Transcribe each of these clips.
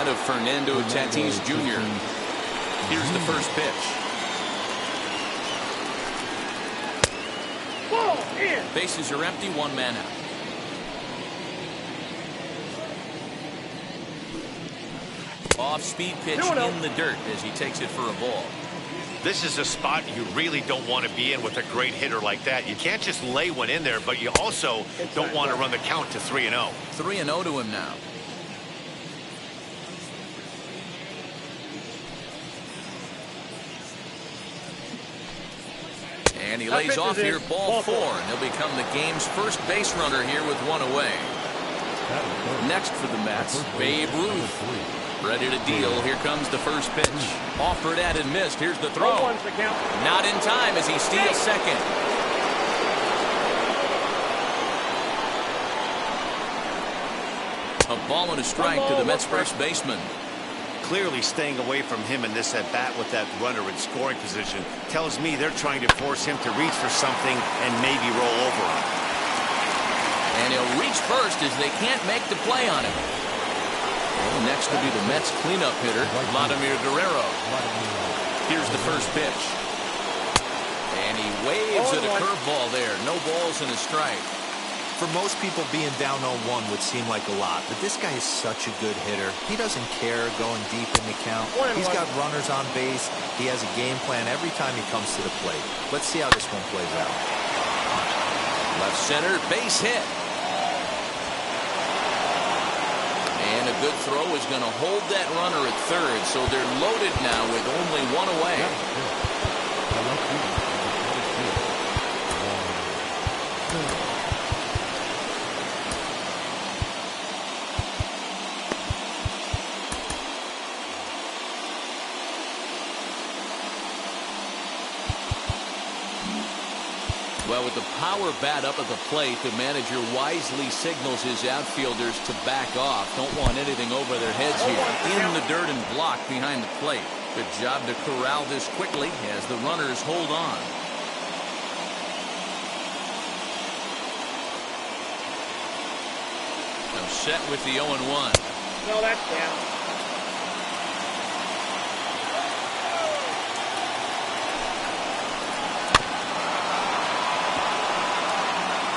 out of Fernando Tatis Jr. Here's the first pitch. Bases are empty, one man out. Off-speed pitch in the dirt as he takes it for a ball. This is a spot you really don't want to be in with a great hitter like that. You can't just lay one in there, but you also don't want to run the count to 3-0. 3-0 to him now. And he lays off here, ball 4, and he'll become the game's first base runner here with one away. Next for the Mets, Babe Ruth. Ready to deal. Here comes the first pitch. Offered at and missed. Here's the throw. Not in time as he steals second. A ball and a strike to the Mets first baseman. Clearly staying away from him in this at-bat with that runner in scoring position tells me they're trying to force him to reach for something and maybe roll over him. And he'll reach first as they can't make the play on him. Well, next to be the Mets cleanup hitter, Vladimir Guerrero. Here's the first pitch. And he waves at a curveball there. No balls and a strike. For most people, being down 0-1 would seem like a lot, but this guy is such a good hitter. He doesn't care going deep in the count. He's got runners on base. He has a game plan every time he comes to the plate. Let's see how this one plays out. Left center, base hit. And a good throw is going to hold that runner at third, so they're loaded now with only one away. Well, with the power bat up at the plate, the manager wisely signals his outfielders to back off. Don't want anything over their heads here. In the dirt and blocked behind the plate. Good job to corral this quickly as the runners hold on. Now set with the 0-1. No, that's down.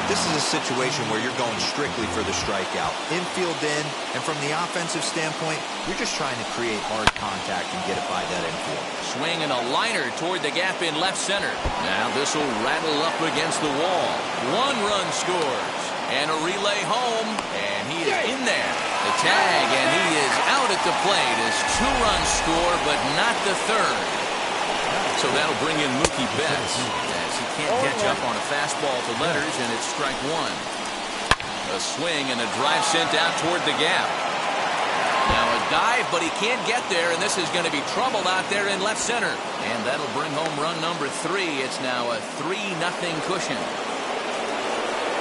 This is a situation where you're going strictly for the strikeout. Infield in, and from the offensive standpoint, you're just trying to create hard contact and get it by that infield. Swing and a liner toward the gap in left center. Now this will rattle up against the wall. One run scores. And a relay home, and he is in there. The tag, and he is out at the plate as 2 runs score, but not the third. So that'll bring in Mookie Betts. He can't catch up on a fastball to Letters, and it's strike 1. A swing and a drive sent out toward the gap. Now a dive, but he can't get there, and this is going to be trouble out there in left center. And that'll bring home run number 3. It's now a 3-0 cushion.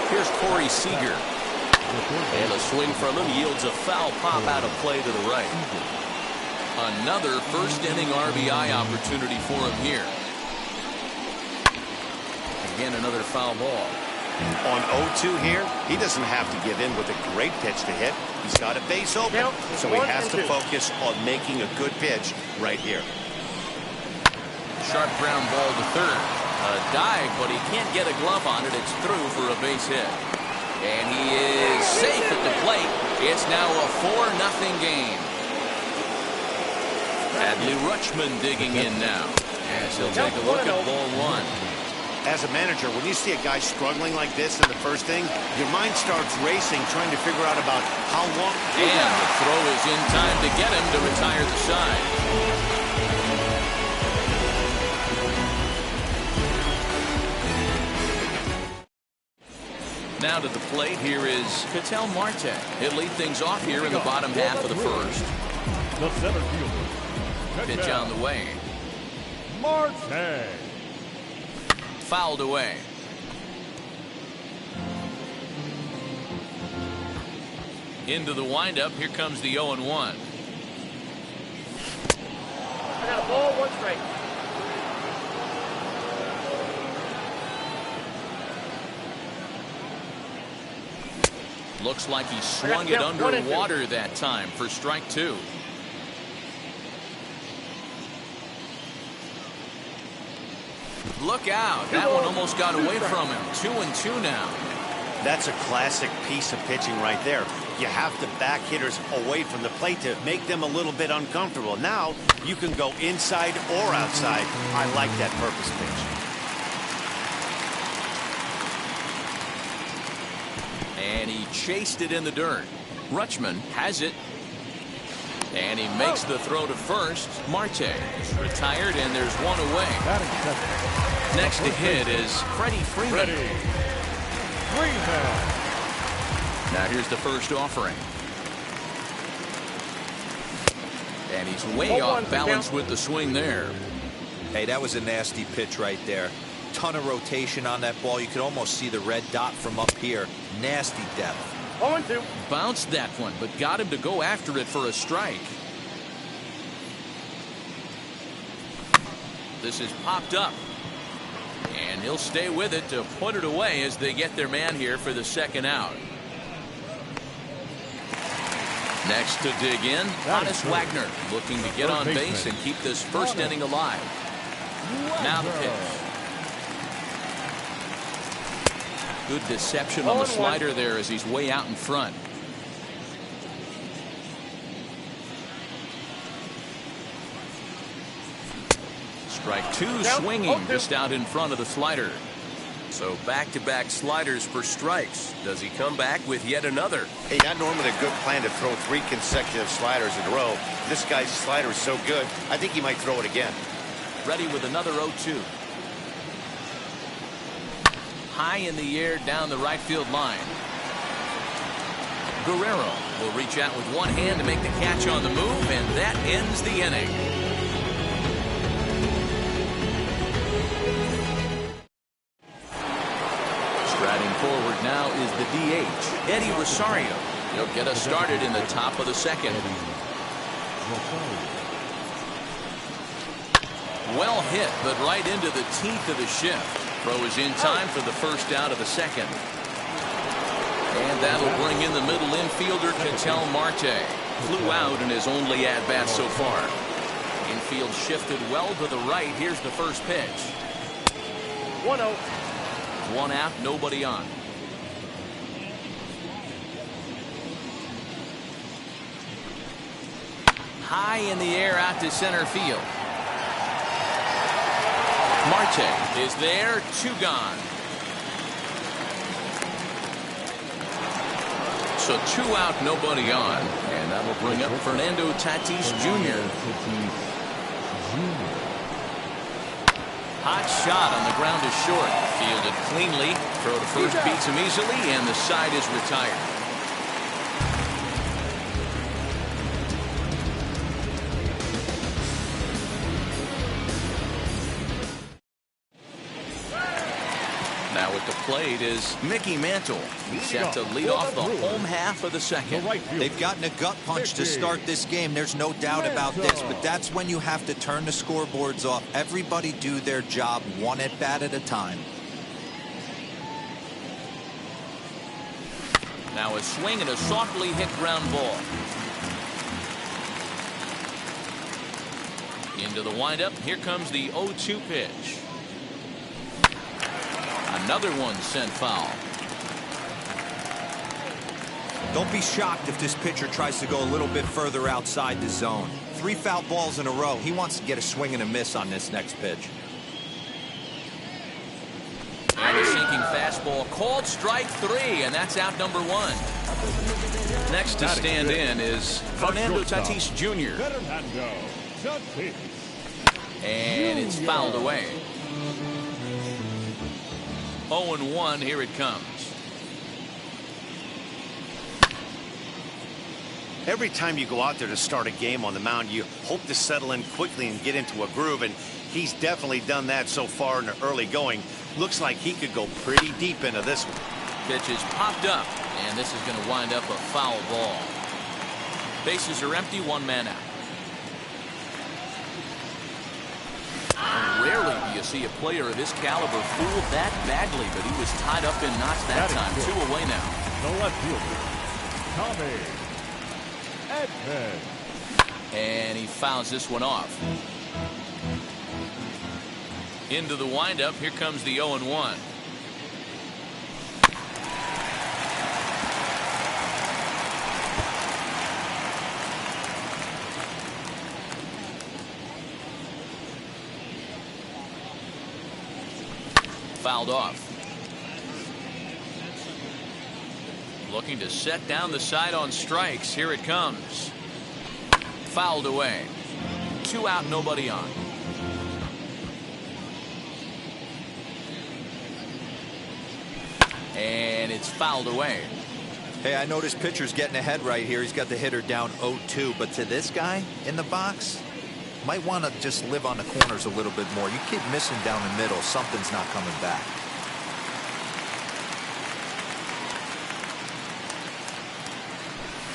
Here's Corey Seager. And a swing from him yields a foul pop out of play to the right. Another first inning RBI opportunity for him here. Again, another foul ball. On 0-2 here, he doesn't have to give in with a great pitch to hit. He's got a base open, so he has to focus on making a good pitch right here. Sharp ground ball to third. A dive, but he can't get a glove on it. It's through for a base hit. And he is safe at the plate. It's now a 4-0 game. Adley Rutschman digging in now. As he'll take a look at ball 1. As a manager, when you see a guy struggling like this in the first inning, your mind starts racing, trying to figure out about how long. And the throw is in time to get him to retire the side. Now to the plate, here is Ketel Marte. He'll lead things off here in the bottom half of the first. The center fielder. Pitch on the way. Marte. Fouled away. Into the windup. Here comes the 0-1. I got a ball, 1 strike. Looks like he swung it underwater that time for strike 2. Look out. That one almost got away from him. 2-2 now. That's a classic piece of pitching right there. You have to back hitters away from the plate to make them a little bit uncomfortable. Now you can go inside or outside. I like that purpose pitch. And he chased it in the dirt. Rutschman has it. And he makes the throw to first. Marte is retired, and there's one away. Next to hit is Freddie Freeman. Now here's the first offering. And he's way off balance with the swing there. Hey, that was a nasty pitch right there. Ton of rotation on that ball. You could almost see the red dot from up here. Nasty depth. 0-2. Bounced that one, but got him to go after it for a strike. This is popped up. And he'll stay with it to put it away as they get their man here for the second out. Next to dig in, Honus Wagner looking to get on base and keep this first inning alive. Now the pitch. Good deception on the slider there as he's way out in front. Strike two, swinging just out in front of the slider. So back-to-back sliders for strikes. Does he come back with yet another? Hey, not normally a good plan to throw 3 consecutive sliders in a row. This guy's slider is so good, I think he might throw it again. Ready with another 0-2. High in the air down the right field line. Guerrero will reach out with one hand to make the catch on the move, and that ends the inning. Striding forward now is the DH, Eddie Rosario. He'll get us started in the top of the second. Well hit, but right into the teeth of the shift. Throw is in time for the first out of the second. And that'll bring in the middle infielder, Ketel Marte. Flew out in his only at-bat so far. Infield shifted well to the right. Here's the first pitch. 1-0. One out, nobody on. High in the air out to center field. Marte is there, 2 gone. So 2 out, nobody on. And that'll bring up Fernando Tatis Jr. Hot shot on the ground is short. Fielded cleanly. Throw to first beats him easily, and the side is retired. Now at the plate is Mickey Mantle. He's set to lead off the home half of the second. They've gotten a gut punch to start this game. There's no doubt about this, but that's when you have to turn the scoreboards off. Everybody do their job one at bat at a time. Now a swing and a softly hit ground ball. Into the windup. Here comes the 0-2 pitch. Another one sent foul. Don't be shocked if this pitcher tries to go a little bit further outside the zone. 3 foul balls in a row. He wants to get a swing and a miss on this next pitch. And a sinking fastball called strike 3, and that's out number 1. Next to stand in is Fernando Tatis Jr. And it's fouled away. 0-1, here it comes. Every time you go out there to start a game on the mound, you hope to settle in quickly and get into a groove, and he's definitely done that so far in the early going. Looks like he could go pretty deep into this one. Pitch is popped up, and this is going to wind up a foul ball. Bases are empty, 1 man out. Rarely do you see a player of his caliber fooled that badly, but he was tied up in knots that time. 2 away now. The left fielder, Tommy Edman. And he fouls this one off. Into the windup. Here comes the 0-1. Fouled off. Looking to set down the side on strikes. Here it comes. Fouled away. 2 out, nobody on. And it's fouled away. Hey, I noticed pitcher's getting ahead right here. He's got the hitter down 0-2. But to this guy in the box, might want to just live on the corners a little bit more. You keep missing down the middle, something's not coming back.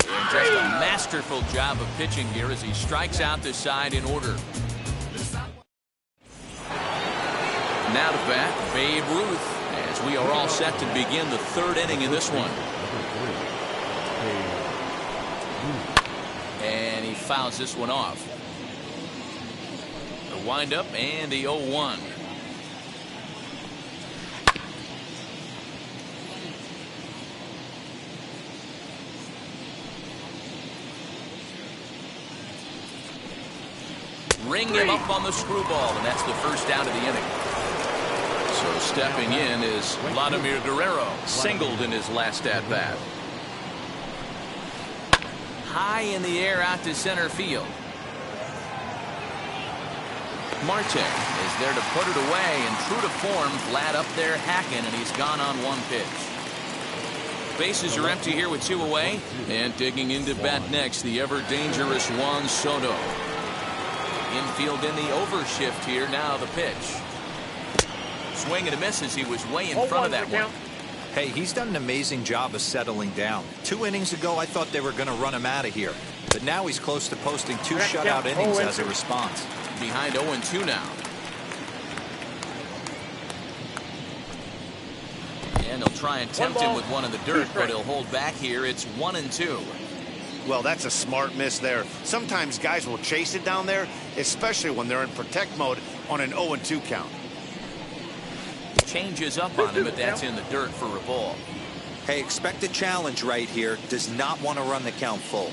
And just a masterful job of pitching here as he strikes out this side in order. Now to bat, Babe Ruth, as we are all set to begin the 3rd inning in this one. And he fouls this one off. The windup and the 0-1. Ring him up on the screwball, and that's the first out of the inning. So stepping in is Vladimir Guerrero, singled in his last at-bat. High in the air out to center field. Marte is there to put it away, and true to form, Vlad up there hacking, and he's gone on 1 pitch. Bases are empty here with 2 away, and digging into bat next, the ever-dangerous Juan Soto. Infield in the overshift here, now the pitch. Swing and a miss as he was way in front of that one. Hey, he's done an amazing job of settling down. 2 innings ago, I thought they were going to run him out of here. But now he's close to posting 2 shutout innings as a response. Behind 0-2 now. And they'll try and tempt him with one in the dirt, but he'll hold back here. It's 1-2. Well, that's a smart miss there. Sometimes guys will chase it down there, especially when they're in protect mode on an 0-2 count. Changes up on him, but that's in the dirt for a ball. Hey, expect a challenge right here. Does not want to run the count full.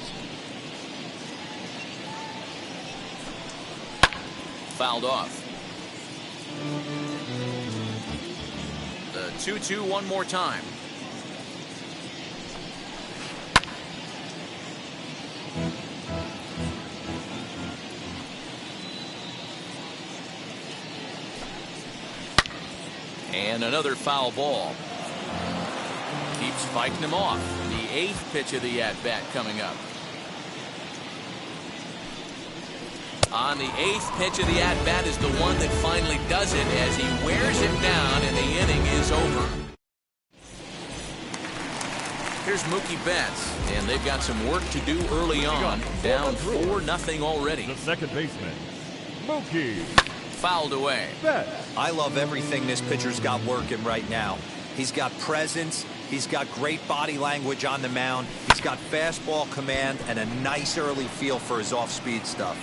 Fouled off. The 2-2 one more time. And another foul ball. Keeps fighting him off. The 8th pitch of the at-bat coming up. On the 8th pitch of the at-bat is the one that finally does it as he wears it down and the inning is over. Here's Mookie Betts, and they've got some work to do early on. Down 4-0 already. The second baseman, Mookie. Fouled away. I love everything this pitcher's got working right now. He's got presence. He's got great body language on the mound. He's got fastball command and a nice early feel for his off-speed stuff.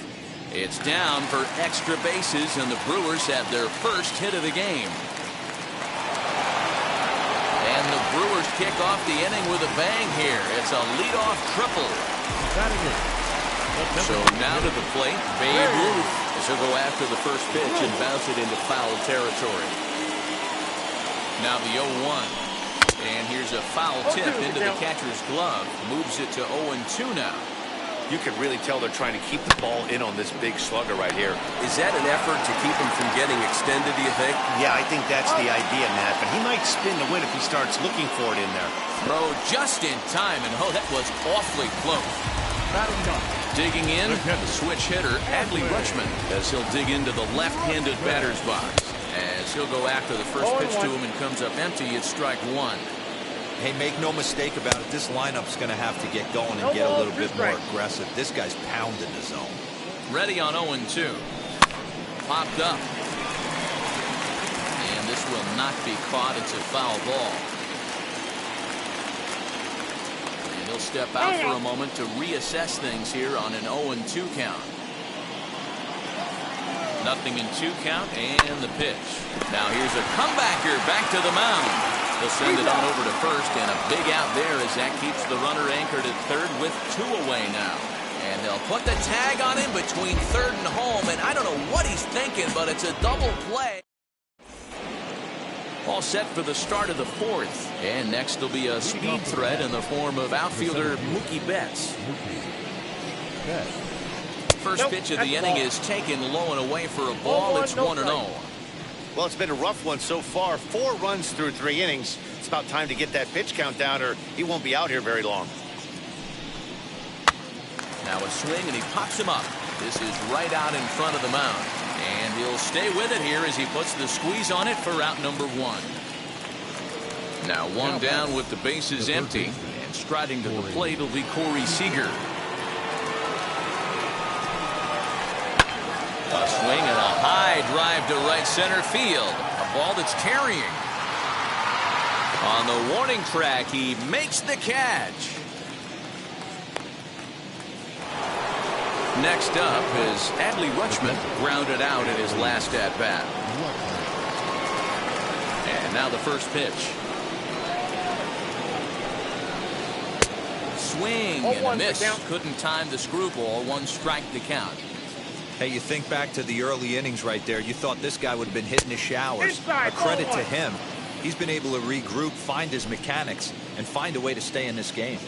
It's down for extra bases, and the Brewers have their first hit of the game. And the Brewers kick off the inning with a bang here. It's a leadoff triple. So now to the plate, Babe Ruth. He'll go after the first pitch and bounce it into foul territory. Now the 0-1. And here's a foul tip into the catcher's glove. Moves it to 0-2 now. You can really tell they're trying to keep the ball in on this big slugger right here. Is that an effort to keep him from getting extended, do you think? Yeah, I think that's the idea, Matt. But he might spin the win if he starts looking for it in there. Throw just in time, and oh, that was awfully close. Digging in, the switch hitter, Adley Rutschman, as he'll dig into the left-handed batter's box. As he'll go after the first pitch to him and comes up empty, it's strike 1. Hey, make no mistake about it. This lineup's going to have to get going and get a little bit more aggressive. This guy's pounding the zone. Ready on 0-2. Popped up. And this will not be caught. It's a foul ball. And he'll step out for a moment to reassess things here on an 0-2 count. 0-2 count and the pitch. Now here's a comebacker back to the mound. They'll send it on over to first, and a big out there as that keeps the runner anchored at third with 2 away now. And they'll put the tag on him between third and home, and I don't know what he's thinking, but it's a double play. All set for the start of the 4th. And next will be a speed threat in the form of outfielder Mookie Betts. First pitch of the inning is taken low and away for a ball. It's 1-0. Well, it's been a rough one so far. 4 runs through 3 innings. It's about time to get that pitch count down, or he won't be out here very long. Now a swing, and he pops him up. This is right out in front of the mound. And he'll stay with it here as he puts the squeeze on it for out number 1. Now 1 down with the bases empty. And striding to the plate will be Corey Seager. A swing and a high drive to right center field. A ball that's carrying. On the warning track, he makes the catch. Next up is Adley Rutschman, grounded out in his last at-bat. And now the first pitch. Swing and a miss. Couldn't time the screwball. 1 strike to count. Hey, you think back to the early innings right there. You thought this guy would have been hitting his showers. A credit to him. He's been able to regroup, find his mechanics, and find a way to stay in this game.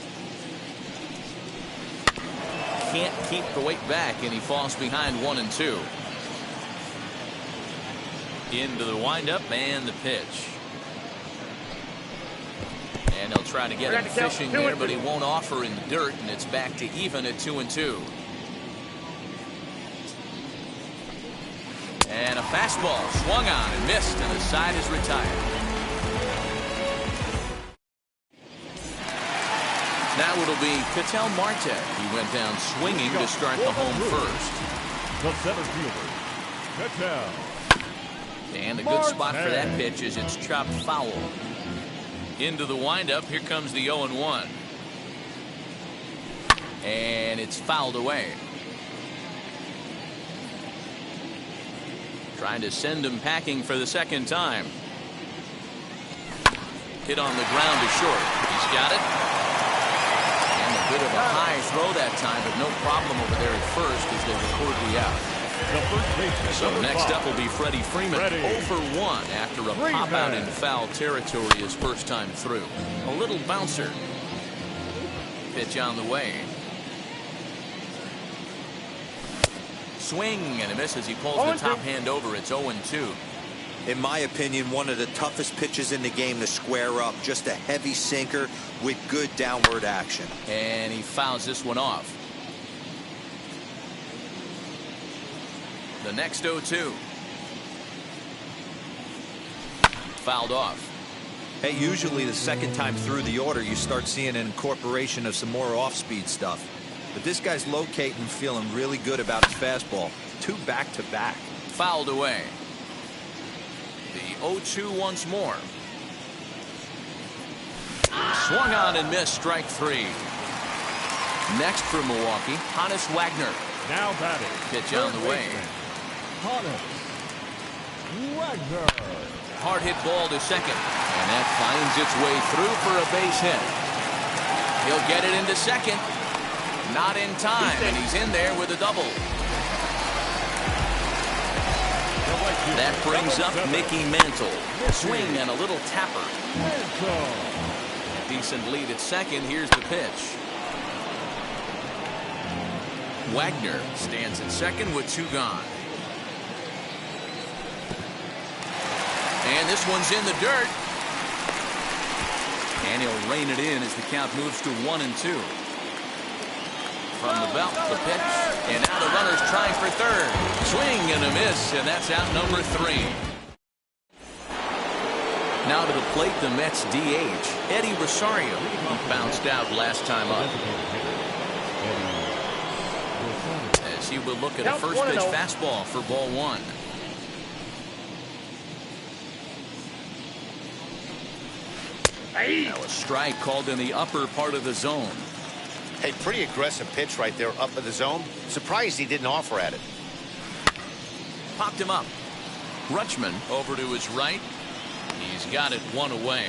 Can't keep the weight back, and he falls behind 1-2. Into the windup and the pitch. And they'll try to get him fishing there, but he won't offer in the dirt, and it's back to even at 2-2. And a fastball swung on and missed, and the side is retired. Now it'll be Ketel Marte. He went down swinging to start the home first. The center fielder, Ketel. And a good spot for that pitch as it's chopped foul. Into the windup. Here comes the 0-1. And it's fouled away. Trying to send him packing for the second time. Hit on the ground to short. He's got it. And a bit of a high throw that time, but no problem over there at first as they record the out. So next up will be Freddie Freeman. 0 for 1 after a pop out in foul territory his first time through. A little bouncer. Pitch on the way. Swing and a miss as he pulls the top hand over. It's 0-2. In my opinion, one of the toughest pitches in the game to square up. Just a heavy sinker with good downward action. And he fouls this one off. The next 0-2. Fouled off. Hey, usually the second time through the order, you start seeing an incorporation of some more off-speed stuff. But this guy's locating, feeling really good about his fastball. 2 back-to-back. Fouled away. The 0-2 once more. Swung on and missed, strike 3. Next for Milwaukee, Honus Wagner. Now batting. Pitch on the way. Honus Wagner. Hard hit ball to second. And that finds its way through for a base hit. He'll get it into second. Not in time, and he's in there with a double. That brings up Mickey Mantle. Swing and a little tapper. Decent lead at second. Here's the pitch. Wagner stands at second with 2 gone. And this one's in the dirt. And he'll rein it in as the count moves to 1-2. From the belt, the pitch, and now the runner's trying for third. Swing and a miss, and that's out number 3. Now to the plate, the Mets DH, Eddie Rosario. He bounced out last time up. As he will look at a first pitch fastball for ball 1. Now a strike called in the upper part of the zone. Hey, pretty aggressive pitch right there up in the zone. Surprised he didn't offer at it. popped him up. Rutschman over to his right. He's got it one away.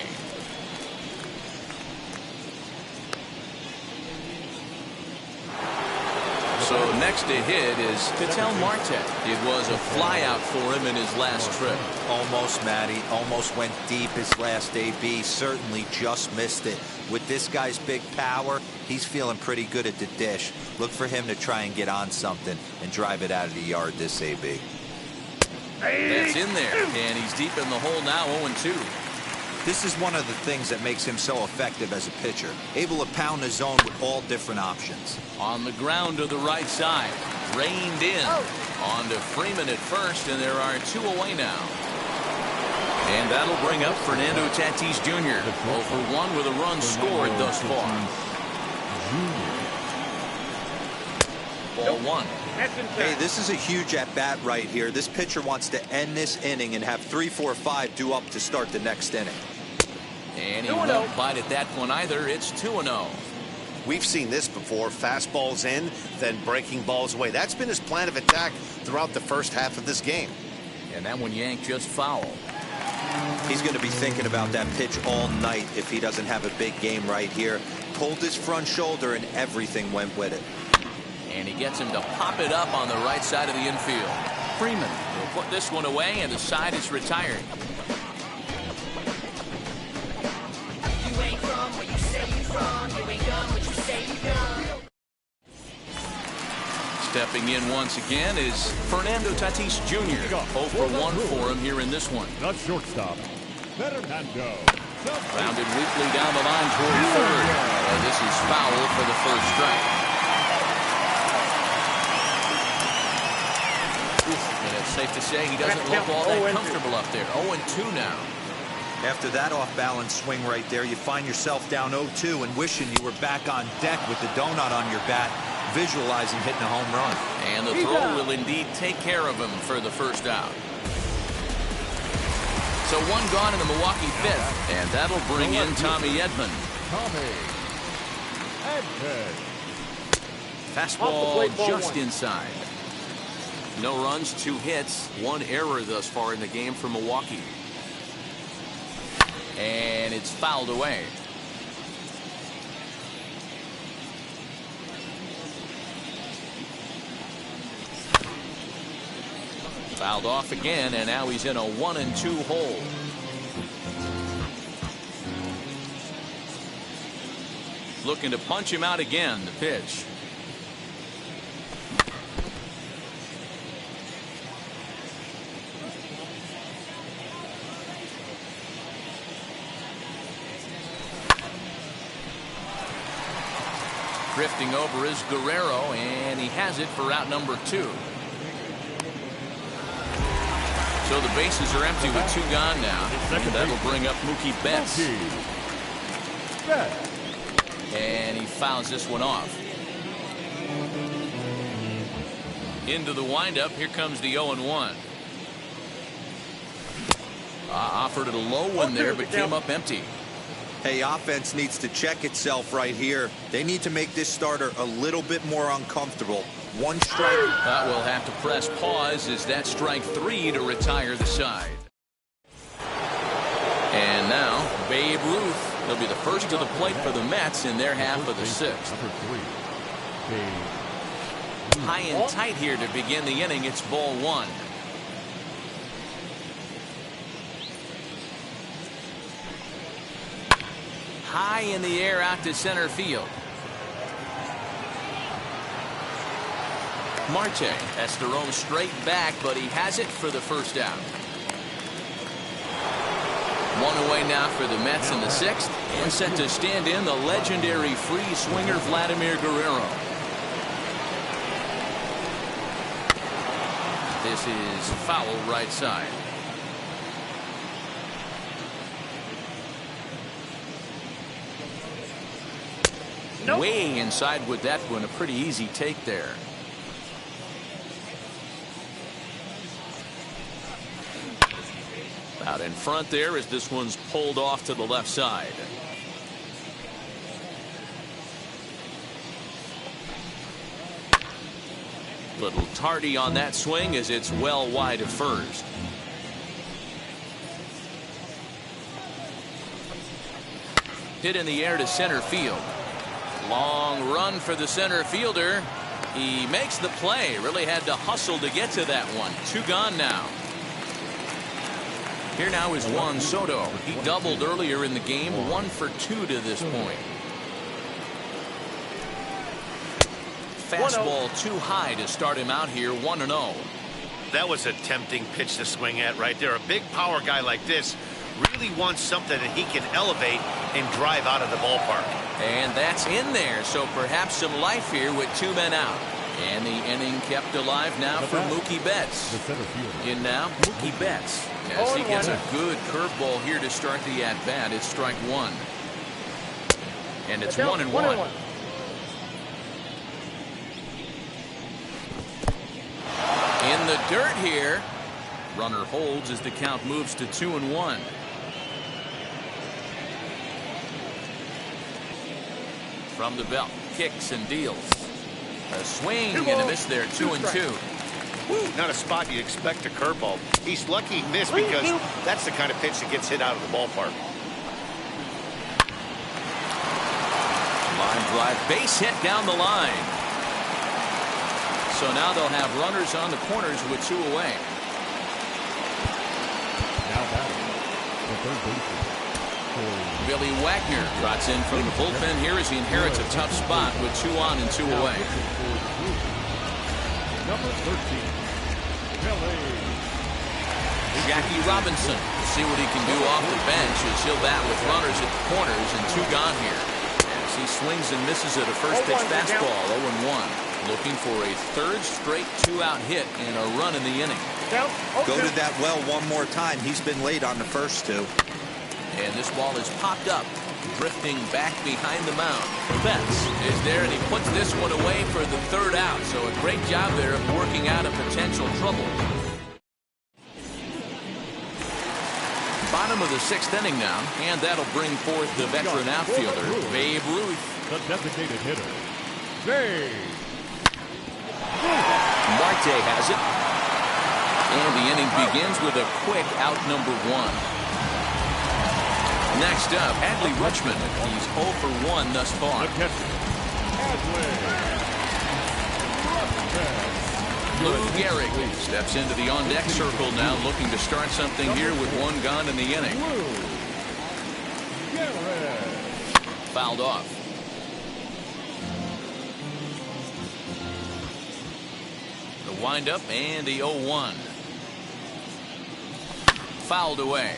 So next to hit is Ketel Marte. It was a flyout for him in his last trip. Almost, Matty. Almost went deep his last AB. Certainly just missed it. With this guy's big power, he's feeling pretty good at the dish. Look for him to try and get on something and drive it out of the yard this AB. That's in there, and he's deep in the hole now, 0-2. This is one of the things that makes him so effective as a pitcher. Able to pound the zone with all different options. On the ground to the right side. Reined in. On to Freeman at first, and there are 2 away now. And that'll bring up Fernando Tatis Jr. 0 for 1 with a run scored thus far. Ball 1. Hey, this is a huge at-bat right here. This pitcher wants to end this inning and have 3, 4, 5 due up to start the next inning. And he won't bite at that one either. It's 2-0. We've seen this before. Fastballs in, then breaking balls away. That's been his plan of attack throughout the first half of this game. And that one yanked just foul. He's going to be thinking about that pitch all night if he doesn't have a big game right here. Pulled his front shoulder and everything went with it. And he gets him to pop it up on the right side of the infield. Freeman will put this one away, and the side is retired. You ain't from where you say you from. You ain't done what you say you done. Stepping in once again is Fernando Tatis Jr. 0 for 1 for him here in this one. The shortstop, Fernando. Rounded weakly down the line toward third. This is foul for the first strike. And it's safe to say he doesn't look all that comfortable up there. 0-2 now. After that off-balance swing right there, you find yourself down 0-2 and wishing you were back on deck with the donut on your bat, visualizing hitting a home run. And the throw will indeed take care of him for the first out. So 1 gone in the Milwaukee fifth, and that'll bring in Tommy Edman. Fastball just inside. No runs, 2 hits, 1 error thus far in the game for Milwaukee. And it's fouled away. Fouled off again, and now he's in a 1-2 hole. Looking to punch him out again, the pitch. Drifting over is Guerrero, and he has it for out number 2. So the bases are empty with 2 gone now. And that'll bring up Mookie Betts. And he fouls this one off. Into the windup. Here comes the 0-1. Offered it a low one there, but came up empty. Hey, offense needs to check itself right here. They need to make this starter a little bit more uncomfortable. 1 strike. We'll have to press pause as that strike 3 to retire the side. And now, Babe Ruth. He'll be the first to the plate for the Mets in their half of the 6th. High and tight here to begin the inning. It's ball 1. High in the air out to center field. Marte has to roam straight back, but he has it for the first out. 1 away now for the Mets in the 6th, and set to stand in the legendary free swinger Vladimir Guerrero. This is foul right side. Way inside with that one. A pretty easy take there. Out in front there as this one's pulled off to the left side. Little tardy on that swing as it's well wide of first. Hit in the air to center field. Long run for the center fielder. He makes the play. Really had to hustle to get to that one. 2 gone now. Here now is Juan Soto. He doubled earlier in the game. 1 for 2 to this point. Fastball too high to start him out here. 1-0. That was a tempting pitch to swing at right there. A big power guy like this really wants something that he can elevate and drive out of the ballpark. And that's in there, so perhaps some life here with 2 men out. And the inning kept alive now for Mookie Betts. In now, Mookie Betts. As he gets a good curveball here to start the at-bat. It's strike 1. And it's 1-1. In the dirt here. Runner holds as the count moves to 2-1. From the belt, kicks and deals. A swing and a miss there. 2-2. Not a spot you'd expect a curveball. He's lucky he missed because that's the kind of pitch that gets hit out of the ballpark. Line drive, base hit down the line. So now they'll have runners on the corners with 2 away. Now batting, the third baseman. Billy Wagner trots in from the bullpen here as he inherits a tough spot with 2 on and 2 away. Number 13, Billy. Jackie Robinson will see what he can do off the bench as he'll bat with runners at the corners and 2 gone here. As he swings and misses at a first pitch fastball. 0-1. Looking for a 3rd straight 2-out hit and a run in the inning. Go to that well one more time. He's been late on the first 2. And this ball is popped up, drifting back behind the mound. Betts is there, and he puts this one away for the 3rd out. So a great job there of working out a potential trouble. Bottom of the 6th inning now, and that'll bring forth the veteran outfielder, Babe Ruth. The designated hitter, Babe. Marte has it. And the inning begins with a quick out number 1. Next up, Adley Rutschman. He's 0 for 1 thus far. Lou Gehrig steps into the on-deck circle now, looking to start something here with 1 gone in the inning. Fouled off. The windup and the 0-1. Fouled away.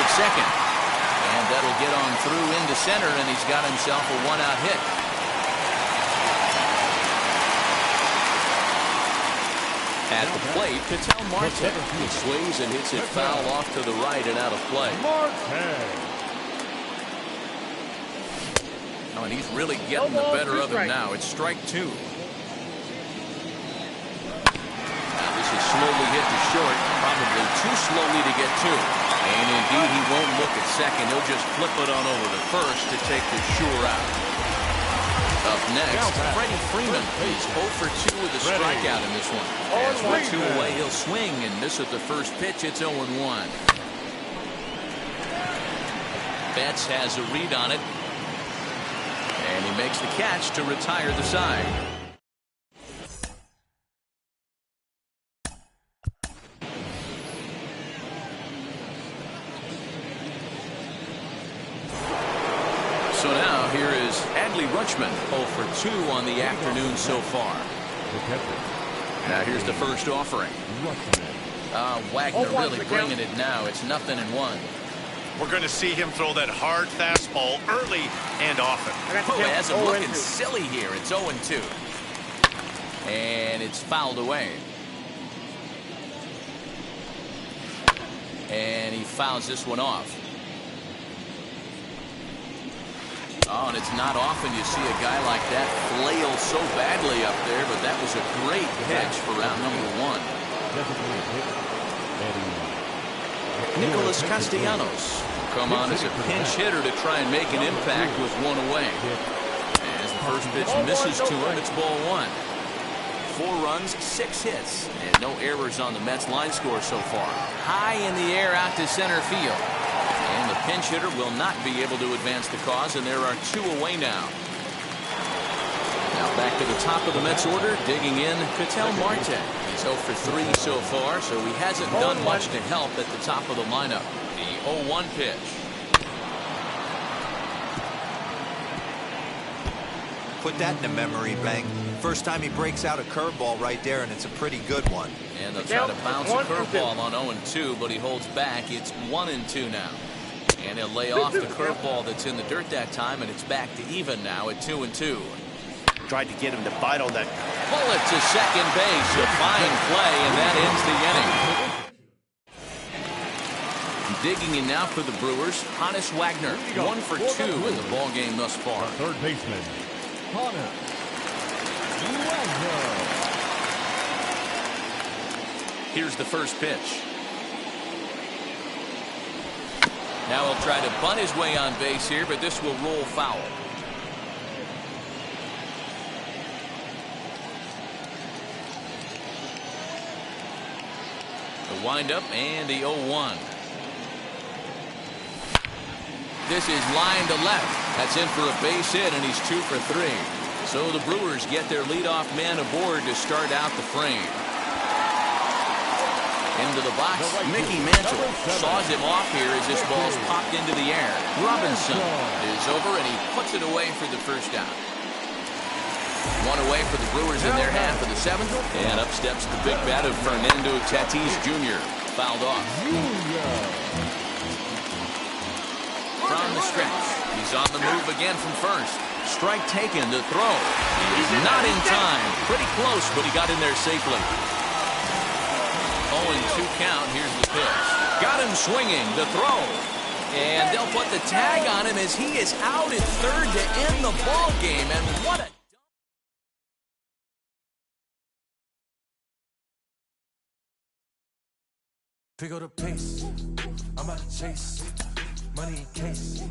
Second, and that'll get on through into center, and he's got himself a 1-out hit. At the plate, Ketel Marte. He swings and hits it foul off to the right and out of play. Oh, and he's really getting the better of him now. It's strike 2. Now this is slowly hit to short, probably too slowly to get to. And indeed, he won't look at second. He'll just flip it on over to first to take the sure out. Up next, Freddie Freeman. He's 0 for 2 with a strikeout in this one. As we're 2 away, he'll swing and miss at the first pitch. It's 0-1. Betts has a read on it. And he makes the catch to retire the side. So now here is Adley Rutschman, 0 for 2 on the afternoon so far. Now here's the first offering. Wagner really bringing it now. It's 0-1. We're going to see him throw that hard fastball early and often. Has him looking silly here. It's 0-2. And it's fouled away. And he fouls this one off. Oh, and it's not often you see a guy like that flail so badly up there, but that was a great catch for round number 1. Nicholas Castellanos will come on as a pinch hitter to try and make an impact with one away. As the first pitch misses to him, it's ball one. 4 runs, 6 hits, and no errors on the Mets line score so far. High in the air out to center field. And the pinch hitter will not be able to advance the cause, and there are 2 away now. Now back to the top of the Mets order, digging in, Ketel Marte. He's 0 for 3 so far, so he hasn't done much to help at the top of the lineup. The 0-1 pitch. Put that in the memory bank. First time he breaks out a curveball right there, and it's a pretty good one. And they'll try to bounce a curveball on 0-2, but he holds back. It's 1-2 now. And he'll lay off the curveball that's in the dirt that time, and it's back to even now at 2-2. Tried to get him to bite on that. Bullet to second base. A fine play, and that ends the inning. Digging in now for the Brewers, Honus Wagner. 1 for 2 in the ball game thus far. Third baseman, Honus Wagner. Here's the first pitch. Now he'll try to bunt his way on base here, but this will roll foul. The windup and the 0-1. This is line to left. That's in for a base hit, and he's 2 for 3. So the Brewers get their leadoff man aboard to start out the frame. Into the box, Mickey Mantle saws him off here as this ball's popped into the air. Robinson is over, and he puts it away for the first out. 1 away for the Brewers in their half of the 7th. And up steps the big bat of Fernando Tatis Jr. Fouled off. From the stretch, he's on the move again from first. Strike taken to throw. He's not in time. Pretty close, but he got in there safely. 0-2 count. Here's the pitch. Got him swinging. The throw. And they'll put the tag on him as he is out at third to end the ball game. And what a... Pick up the pace, I'm out to chase, money in case,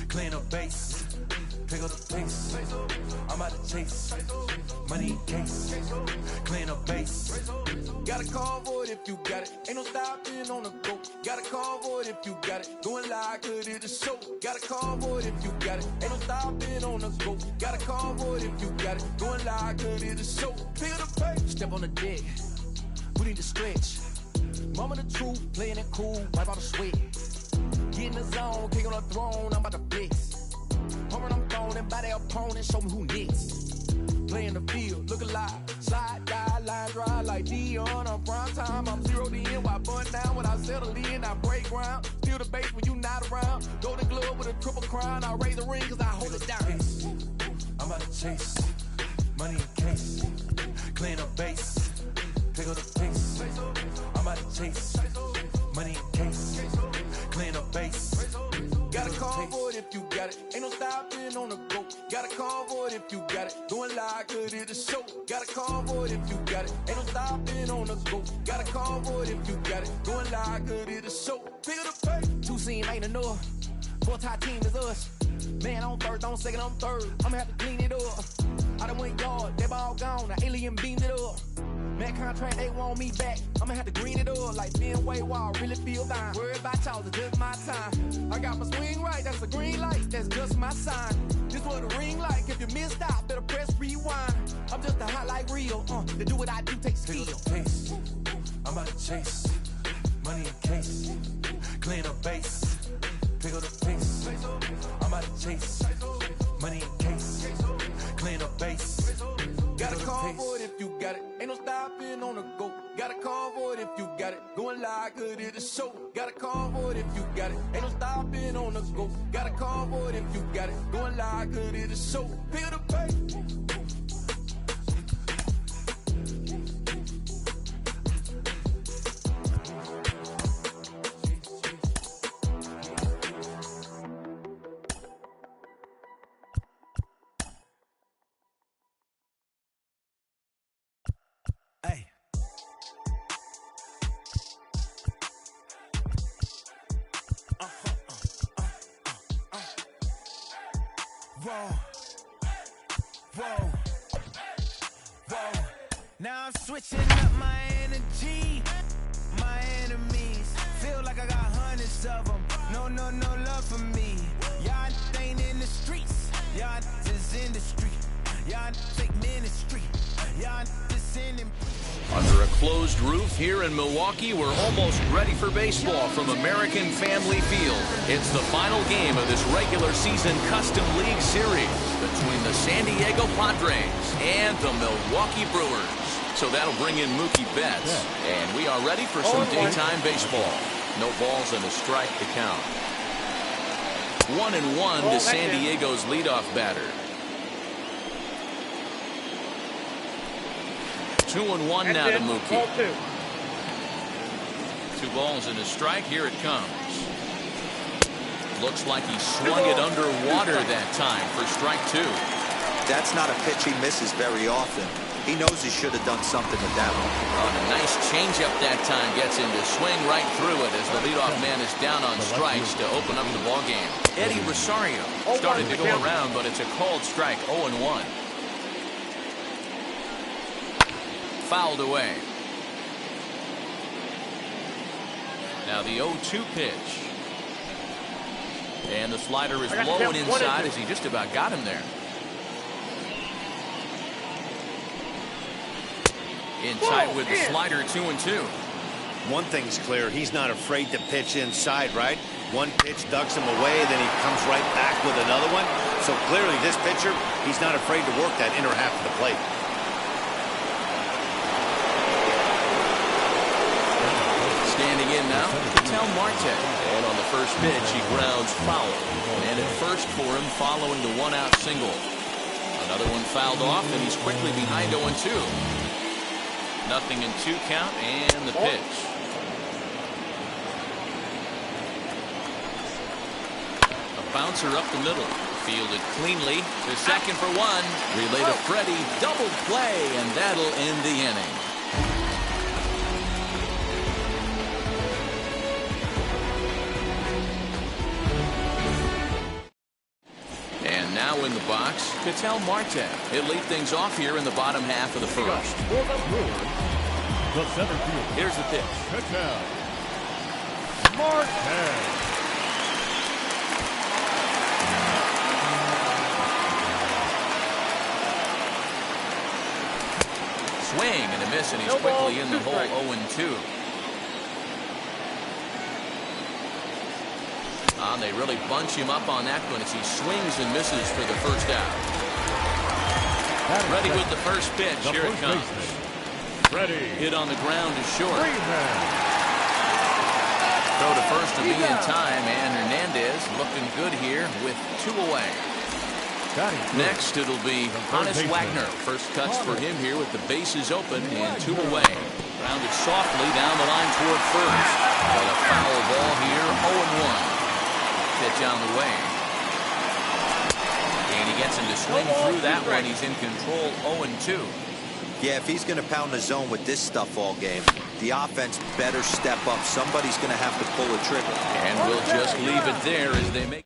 clean up base. Pick up the pace, I'm out to chase, money in case, clean up base. Got a call for it if you got it, ain't no stopping on the go. Got a call for it if you got it, going live, good at the show. Got a call for it if you got it, ain't no stopping on the go. Got a call for it if you got it, going live, good at the show. Pick up the pace, step on the deck, we need to stretch. Mama the truth, playing it cool, wipe out the sweat. Get in the zone, kick on the throne, I'm about to flex. Home I'm throwing by their opponent, show me who next. Play in the field, look alive. Slide, die, line drive like Dion on prime time. I'm 0 to end, while bun down when I settle in. I break ground, steal the base when you not around. Golden glove with a triple crown, I raise the ring cause I hold it down. I'm about to chase, money in case, clean up base. Pick up the pace, I'm out to chase, money in case, clean up base. Got a call for it if you got it, ain't no stopping on the go. Got a call for it if you got it, going live, good at the show. Got a call for it if you got it, ain't no stopping on the go. Got a call for it if you got it, going live, good at the show. Pick up the pace. 2 scene ain't enough, 4-tie team is us. Man on first, on second, on third, I'ma have to clean it up. I done went yard, that ball gone, the alien beamed it up. Man contract, they want me back. I'ma have to green it up like Fenway Wall, really feel fine. Worried about y'all, it's just my time. I got my swing right, that's a green light, that's just my sign. This what a ring like, if you missed out, better press rewind. I'm just a highlight reel, to do what I do takes skill. Pick up the pace, I'm out to chase, money in case, clean up base. Pick up the pace, I'm out to chase, money in case, clean up base. Got a call for it if you got it, ain't no stopping on the go. Got a call for it if you got it, going live, good at the show. Got a call for it if you got it, ain't no stopping on the go. Got a call for it if you got it, going live, good at the show. Pick up the pace. Whoa. Whoa. Whoa. Now I'm switching up my energy. My enemies feel like I got hundreds of them. No love for me. Y'all ain't in the streets. Y'all is in the street. Y'all take ministry. Y'all just in them. Under a closed roof here in Milwaukee, we're almost ready for baseball from American Family Field. It's the final game of this regular season Custom League Series between the San Diego Padres and the Milwaukee Brewers. So that'll bring in Mookie Betts. And we are ready for some daytime baseball. No balls and a strike to count. 1-1 to San Diego's leadoff batter. 2-1 now to Mookie. 2 balls and a strike. Here it comes. Looks like he swung it underwater that time for strike 2. That's not a pitch he misses very often. He knows he should have done something with that one. A nice changeup that time gets him to swing right through it as the leadoff man is down on strikes to open up the ballgame. Eddie Rosario started to go around, but it's a called strike. 0-1. Fouled away. Now the 0-2 pitch. And the slider is low and inside as he just about got him there. In tight with the slider, 2-2. One thing's clear, he's not afraid to pitch inside, right? One pitch ducks him away, then he comes right back with another one. So clearly this pitcher, he's not afraid to work that inner half of the plate. Standing in now, Ketel Marte. And on the first pitch, he grounds foul. And at first for him following the 1-out single. Another one fouled off, and he's quickly behind 0-2. Nothing in 2 count, and the pitch. A bouncer up the middle. Fielded cleanly to second for 1. Relay to Freddie. Double play, and that'll end the inning. And now in the box, Ketel Marte. He'll lead things off here in the bottom half of the first. The center field. Here's the pitch. Ketel Marte. Swing and a miss, and he's quickly in the hole. 0-2. They really bunch him up on that one as he swings and misses for the first out. Ready with the first pitch. Here it comes. Ready. Hit on the ground is short. Throw to first to be in time, and Hernandez looking good here with 2 away. Next, it'll be Honus Wagner. First cuts for him here with the bases open and 2 away. Grounded softly down the line toward first. But a foul ball here, 0-1. Pitch on the way. And he gets him to swing through that one. He's in control, 0-2. Yeah, if he's going to pound the zone with this stuff all game, the offense better step up. Somebody's going to have to pull a trigger. And we'll just leave it there as they make.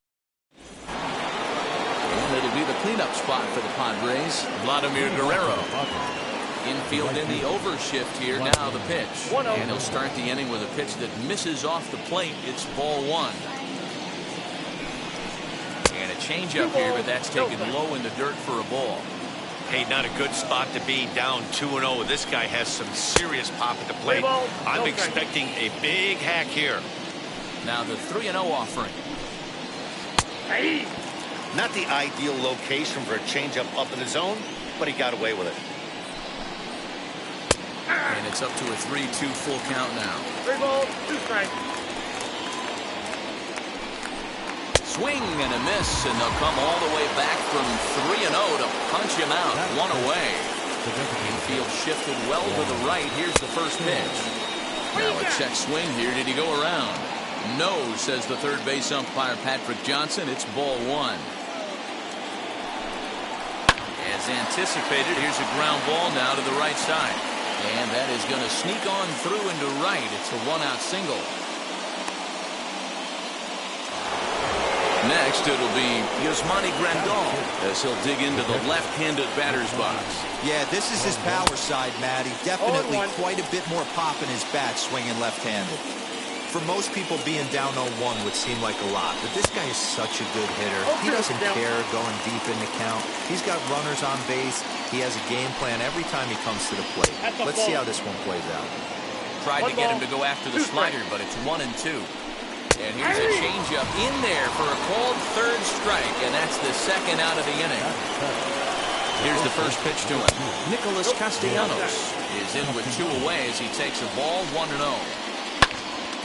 And it'll be the cleanup spot for the Padres. Vladimir Guerrero. Infield in the overshift here. Now the pitch. And he'll start the inning with a pitch that misses off the plate. It's ball 1. And a changeup here, but that's taken low in the dirt for a ball. Hey, not a good spot to be down 2-0. This guy has some serious pop at the plate. I'm expecting a big hack here. Now the 3-0 offering. Not the ideal location for a changeup up in the zone, but he got away with it. And it's up to a 3-2 full count now. 3 balls, 2 strikes. Swing and a miss, and they'll come all the way back from 3-0 to punch him out. 1 away. Infield shifted well to the right. Here's the first pitch. Now a check swing here. Did he go around? No, says the third base umpire Patrick Johnson. It's ball 1. As anticipated, here's a ground ball now to the right side. And that is going to sneak on through into right. It's a 1-out single. Next, it'll be Yasmani Grandal as he'll dig into the left-handed batter's box. Yeah, this is his power side, Matty. Definitely quite a bit more pop in his bat swinging left-handed. For most people, being down 0-1 would seem like a lot, but this guy is such a good hitter. He doesn't care going deep in the count. He's got runners on base. He has a game plan every time he comes to the plate. Let's see how this one plays out. Tried to get him to go after the slider, but it's 1-2. And here's a changeup in there for a called third strike, and that's the second out of the inning. Here's the first pitch to him. Nicholas Castellanos is in with 2 away as he takes a ball 1-0.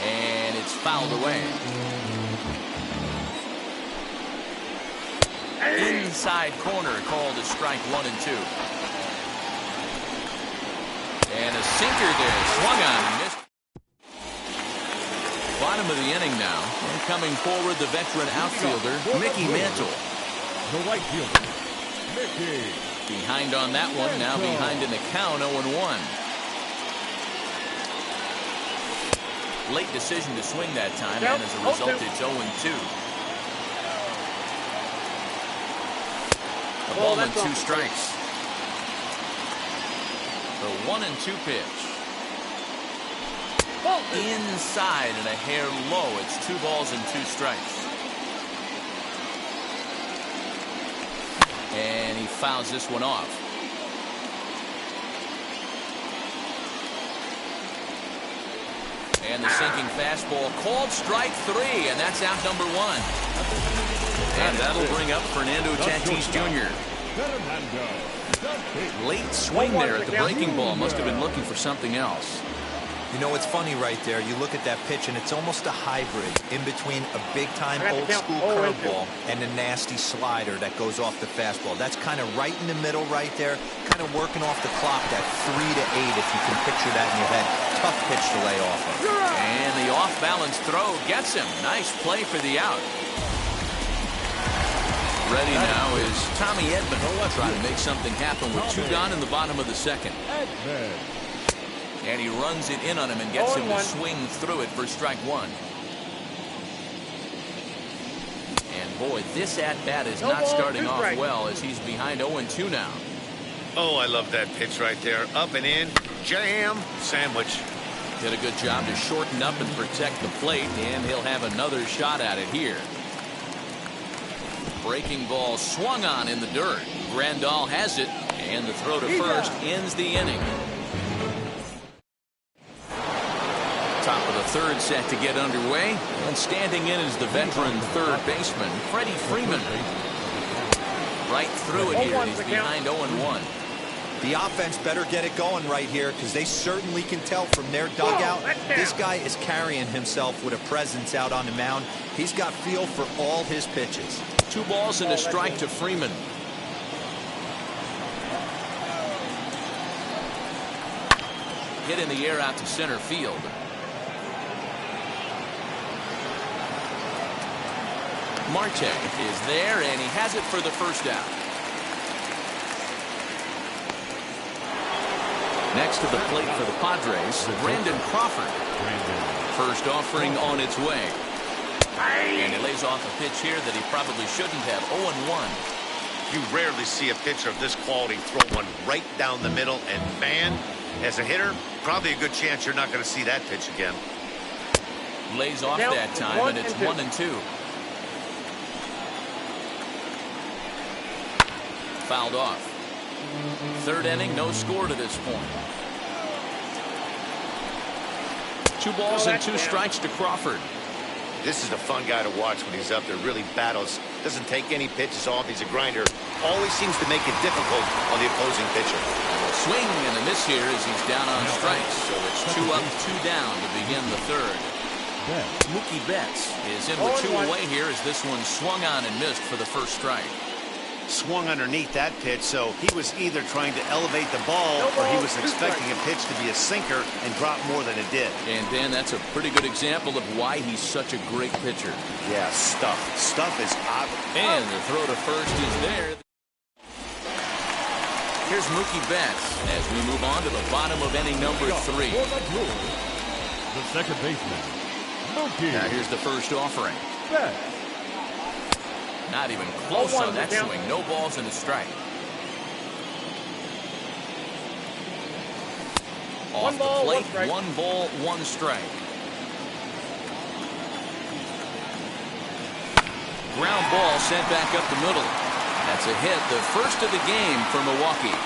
And it's fouled away. Inside corner called a strike 1-2. And a sinker there, swung on and missed. Bottom of the inning now. And coming forward, the veteran outfielder, Mickey Mantle. The right fielder, Mickey. Behind on that one, now behind in the count, 0-1. Late decision to swing that time, and as a result, it's 0-2. A ball and 2 strikes. The 1-2 pitch. Inside and a hair low. It's 2 balls and 2 strikes. And he fouls this one off. And the sinking fastball called strike 3, and that's out number 1. And that'll bring up Fernando Tatis Jr. Late swing there at the breaking ball. Must have been looking for something else. You know, it's funny right there. You look at that pitch, and it's almost a hybrid in between a big-time old-school curveball and a nasty slider that goes off the fastball. That's kind of right in the middle right there, kind of working off the clock, that 3 to 8, if you can picture that in your head. Tough pitch to lay off of. And the off-balance throw gets him. Nice play for the out. Ready now is Tommy Edman. Trying to make something happen with 2 gone in the bottom of the second. And he runs it in on him and gets him to swing through it for strike 1. And boy, this at-bat is not starting off well as he's behind 0-2 now. Oh, I love that pitch right there. Up and in, jam, sandwich. Did a good job to shorten up and protect the plate, and he'll have another shot at it here. Breaking ball swung on in the dirt. Grandal has it, and the throw to first ends the inning. Top of the third set to get underway, and standing in is the veteran third baseman, Freddie Freeman. Right through it here, he's behind 0-1. The offense better get it going right here, because they certainly can tell from their dugout. This guy is carrying himself with a presence out on the mound. He's got feel for all his pitches. 2 balls and a strike to Freeman. Hit in the air out to center field. Marte is there, and he has it for the first out. Next to the plate for the Padres, Brandon Crawford. First offering on its way. And he lays off a pitch here that he probably shouldn't have. 0-1. You rarely see a pitcher of this quality throw one right down the middle, and man, as a hitter, probably a good chance you're not going to see that pitch again. Lays off that time, and it's 1-2. Fouled off. Third inning, no score to this point. 2 balls and 2 strikes to Crawford. This is a fun guy to watch when he's up there. Really battles. Doesn't take any pitches off. He's a grinder. Always seems to make it difficult on the opposing pitcher. Swing and a miss here as he's down on strikes. So it's 2 up, 2 down to begin the third. Mookie Betts is in with 2 away here as this one swung on and missed for the first strike. Swung underneath that pitch, so he was either trying to elevate the ball or he was expecting a pitch to be a sinker and drop more than it did. And Dan, that's a pretty good example of why he's such a great pitcher. Yeah, stuff is obvious. And the throw to first is there. Here's Mookie Betts as we move on to the bottom of inning number 3. The second baseman, Mookie. Now here's the first offering. Not even close 0-1 on that count. swing. No balls and a strike. Off One ball, the plate, one strike. 1 ball, 1 strike. Ground ball sent back up the middle. That's a hit, the first of the game for Milwaukee.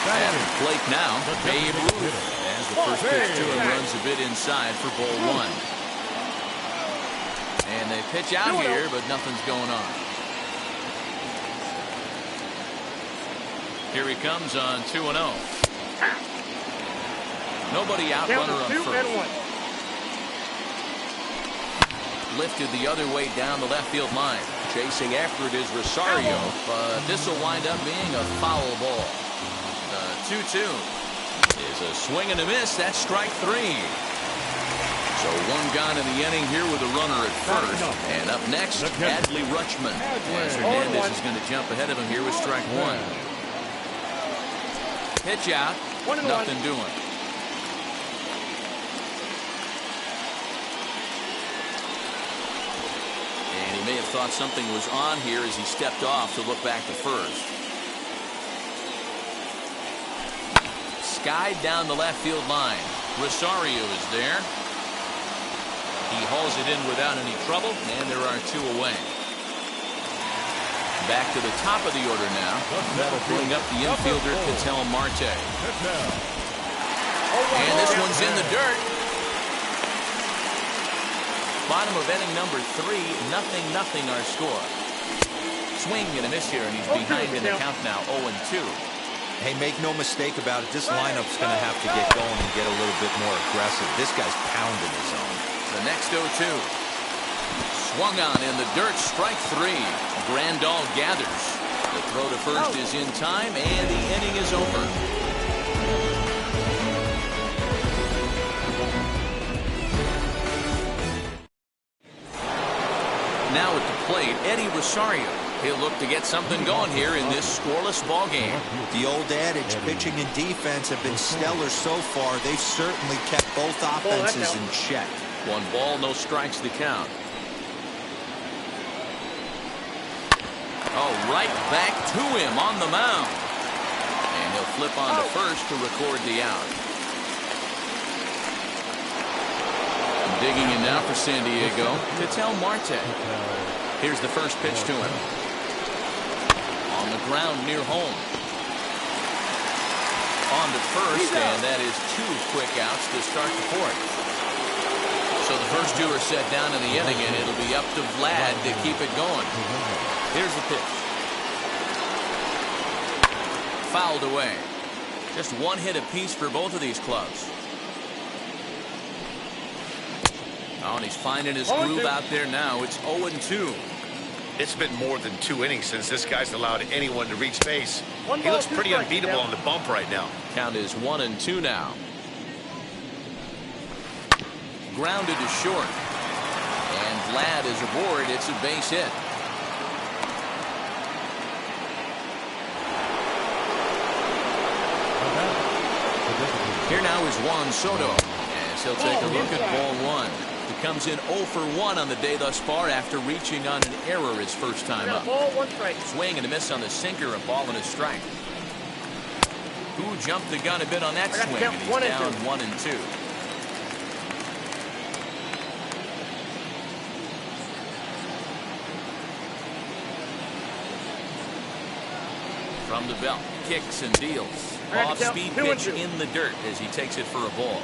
At the plate now, Babe Ruth. As the first pitch to him runs a bit inside for ball 1. And they pitch out here, but nothing's going on. Here he comes on 2-0. Nobody out, runner on first. Lifted the other way down the left field line. Chasing after it is Rosario, but this will wind up being a foul ball. The 2-2 is a swing and a miss. That's strike 3. So 1 gone in the inning here with a runner at first. And up next, Adley Rutschman. As Hernandez is going to jump ahead of him here with strike 1. Pitch out, nothing doing. And he may have thought something was on here as he stepped off to look back to first. Skied down the left field line. Rosario is there. He hauls it in without any trouble, and there are 2 away. Back to the top of the order now. That'll bring up the infielder, Ketel Marte. And this one's in the dirt. Bottom of inning number 3, 0-0 our score. Swing and a miss here, and he's behind in the count now, 0-2. Hey, make no mistake about it. This lineup's going to have to get going and get a little bit more aggressive. This guy's pounding his zone. The next 0-2. Swung on in the dirt, strike 3. Grandal gathers. The throw to first is in time, and the inning is over. Now at the plate, Eddie Rosario. He'll look to get something going here in this scoreless ball game. The old adage, pitching and defense have been stellar so far. They've certainly kept both offenses in check. 1 ball, no strikes to count. Oh, right back to him on the mound. And he'll flip on to first to record the out. Digging in now for San Diego, Ketel Marte. Here's the first pitch to him. On the ground near home. On to first, and that is 2 quick outs to start the 4th. So the first 2 are set down in the inning, and it'll be up to Vlad to keep it going. Here's the pitch. Fouled away. Just 1 hit apiece for both of these clubs. Oh, and he's finding his groove out there now. It's 0-2. It's been more than 2 innings since this guy's allowed anyone to reach base. He looks pretty unbeatable on the bump right now. Count is 1-2 now. Grounded to short. And Vlad is aboard. It's a base hit. Here now is Juan Soto. As he'll take a look at ball 1. He comes in 0 for 1 on the day thus far after reaching on an error his first time up. Swing and a miss on the sinker, a ball and a strike. Who jumped the gun a bit on that swing, and he's down 1-2. From the belt, kicks and deals. Off-speed pitch in the dirt as he takes it for a ball.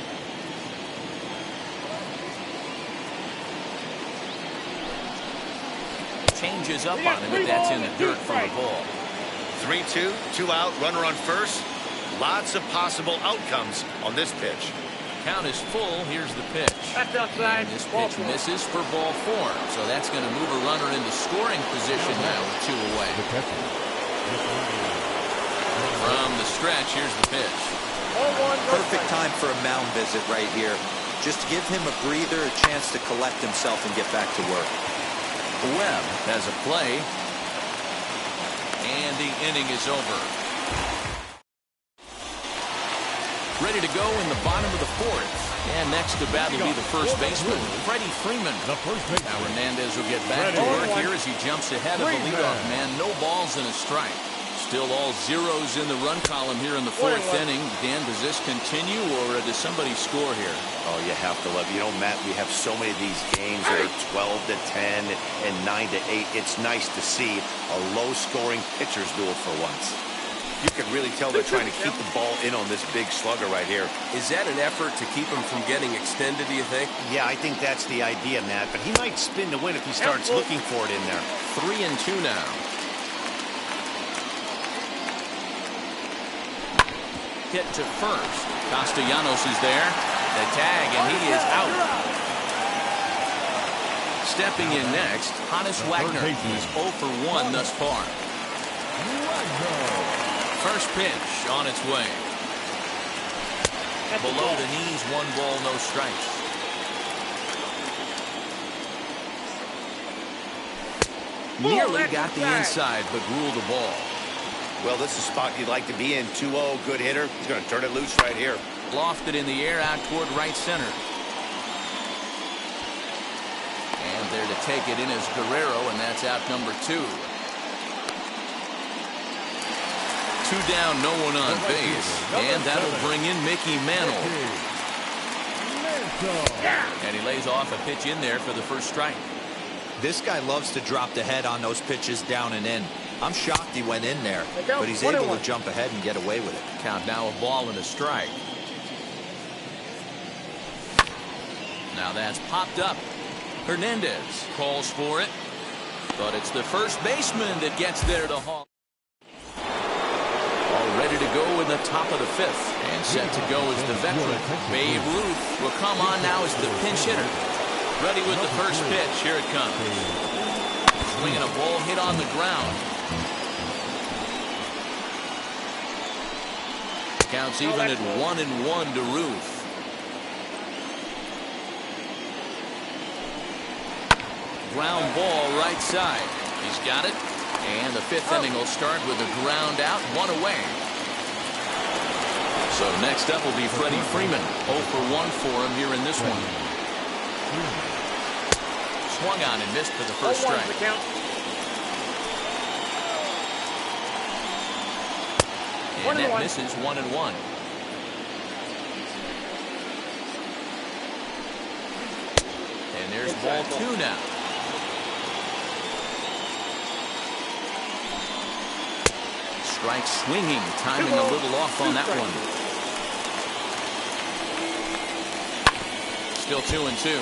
Changes up on him, but that's in the dirt for a ball. 3-2, 2 out, runner on first. Lots of possible outcomes on this pitch. Count is full. Here's the pitch. And this pitch misses for ball 4. So that's going to move a runner into scoring position now with 2 away. From the stretch, here's the pitch. Perfect time for a mound visit right here. Just to give him a breather, a chance to collect himself and get back to work. Webb has a play. And the inning is over. Ready to go in the bottom of the fourth. And next to bat will be the first baseman, Freddie Freeman. The first baseman. Now Hernandez will get back to work here as he jumps ahead of the leadoff man. No balls and a strike. Still all zeros in the run column here in the fourth inning. Dan, does this continue or does somebody score here? Oh, you have to love. You know, Matt, we have so many of these games that are 12 to 10 and 9 to 8. It's nice to see a low-scoring pitchers duel for once. You can really tell they're trying to keep the ball in on this big slugger right here. Is that an effort to keep him from getting extended, do you think? Yeah, I think that's the idea, Matt. But he might spin to win if he starts looking for it in there. 3-2 now. Hit to first. Castellanos is there. The tag, and he is out. Stepping in next, Hannes Wagner. He's 0 for 1 thus far. First pitch on its way. Below the knees, 1 ball, no strikes. Nearly got the inside, but ruled the ball. Well, this is a spot you'd like to be in. 2-0, good hitter. He's going to turn it loose right here. Lofted in the air out toward right center. And there to take it in is Guerrero, and that's out number 2. 2 down, no one on base. And that'll bring in Mickey Mantle. And he lays off a pitch in there for the first strike. This guy loves to drop the head on those pitches down and in. I'm shocked he went in there, but he's able to jump ahead and get away with it. Count now, a ball and a strike. Now that's popped up. Hernandez calls for it, but it's the first baseman that gets there to haul. All ready to go in the top of the 5th, and set to go is the veteran. Babe Ruth will come on now as the pinch hitter. Ready with the first pitch. Here it comes. Swinging a ball hit on the ground. Counts even at 1-1 to Ruth. Ground ball right side. He's got it. And the 5th inning will start with a ground out, 1 away. So next up will be Freddie Freeman. 0 for 1 for him here in this one. Swung on and missed for the first strike. And that misses 1-1. And there's ball 2 now. Strike swinging, timing a little off on that one. Still 2-2.